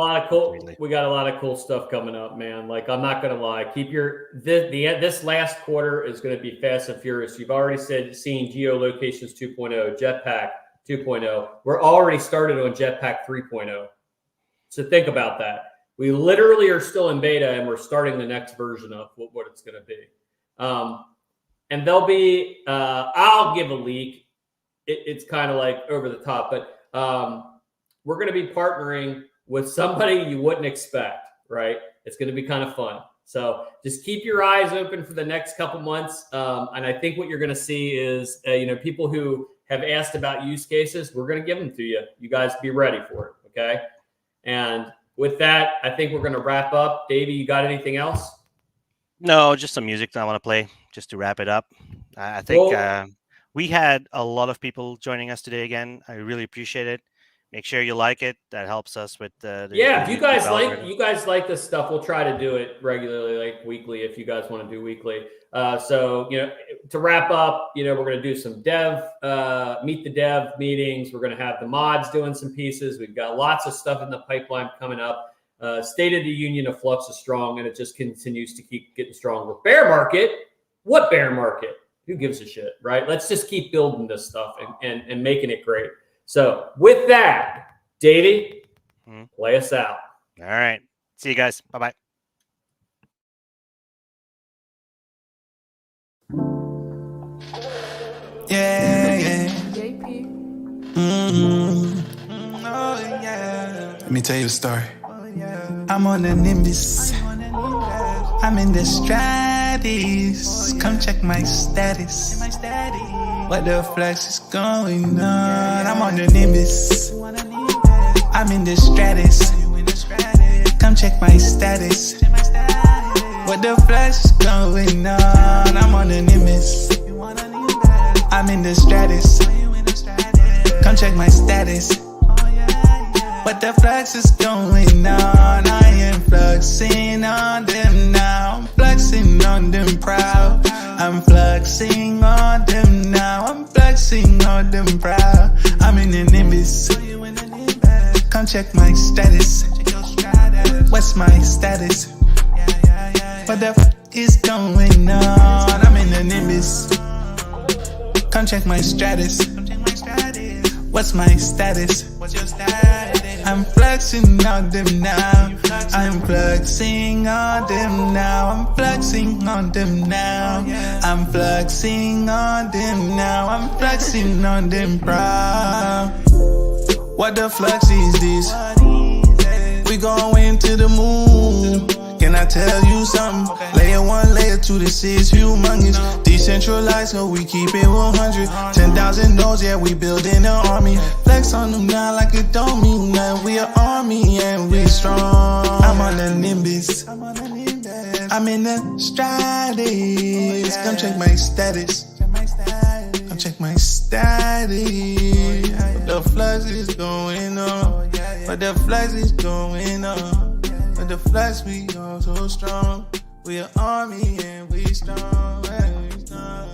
We got a lot of cool stuff coming up, man. Like, I'm not going to lie. This last quarter is going to be fast and furious. You've already seen geolocations 2.0, Jetpack 2.0. We're already started on Jetpack 3.0. So think about that. We literally are still in beta, and we're starting the next version of what it's going to be. And there'll be, I'll give a leak. It's kind of like over the top, but we're going to be partnering with somebody you wouldn't expect, right? It's going to be kind of fun. So just keep your eyes open for the next couple months. And I think what you're going to see is, people who have asked about use cases, we're going to give them to you. You guys be ready for it, okay? And with that, I think we're going to wrap up. Davey, you got anything else? No, just some music that I want to play just to wrap it up. I think we had a lot of people joining us today again. I really appreciate it. Make sure you like it. That helps us with if you guys like this stuff, we'll try to do it regularly, like weekly, if you guys want to do weekly. So to wrap up, we're going to do some meet the dev meetings. We're going to have the mods doing some pieces. We've got lots of stuff in the pipeline coming up. State of the Union of Flux is strong, and it just continues to keep getting stronger. Bear market? What bear market? Who gives a shit, right? Let's just keep building this stuff and making it great. So with that, Davey, play us out. All right. See you guys. Bye-bye. Yeah. Oh, yeah. Let me tell you a story. I'm on a Nimbus. I'm in the stratosphere. status. Come check my status. What the flex is going on? I'm on the Nimbus. I'm in the Stratus. Come check my status. What the flex is going on? I'm on the Nimbus. I'm in the Stratus. Come check my status. What the flex is going on? I am fluxing on them now. I'm fluxing on them proud. I'm fluxing on them now. I'm fluxing on them proud. I'm in the Nimbus. Come check my status. What's my status? What the f is going on? I'm in the Nimbus. Come check my status. What's my status? I'm flexing on them now. I'm flexing on them now. I'm flexing on them now. I'm flexing on them now. I'm flexing on them proud. What the flex is this? We going to the moon. Can I tell you something? Layer 1, layer 2, this is humongous. Decentralized, so we keep it 100. 10,000 nodes, yeah, we building an army. Flex on them now like it don't mean nothing. We an army and we strong. I'm on the Nimbus. I'm in the Stratus. Come check my status. Come check my status. What the flex is going on? What the flex is going on? But the flex, we are so strong. We an army and we strong. And we strong.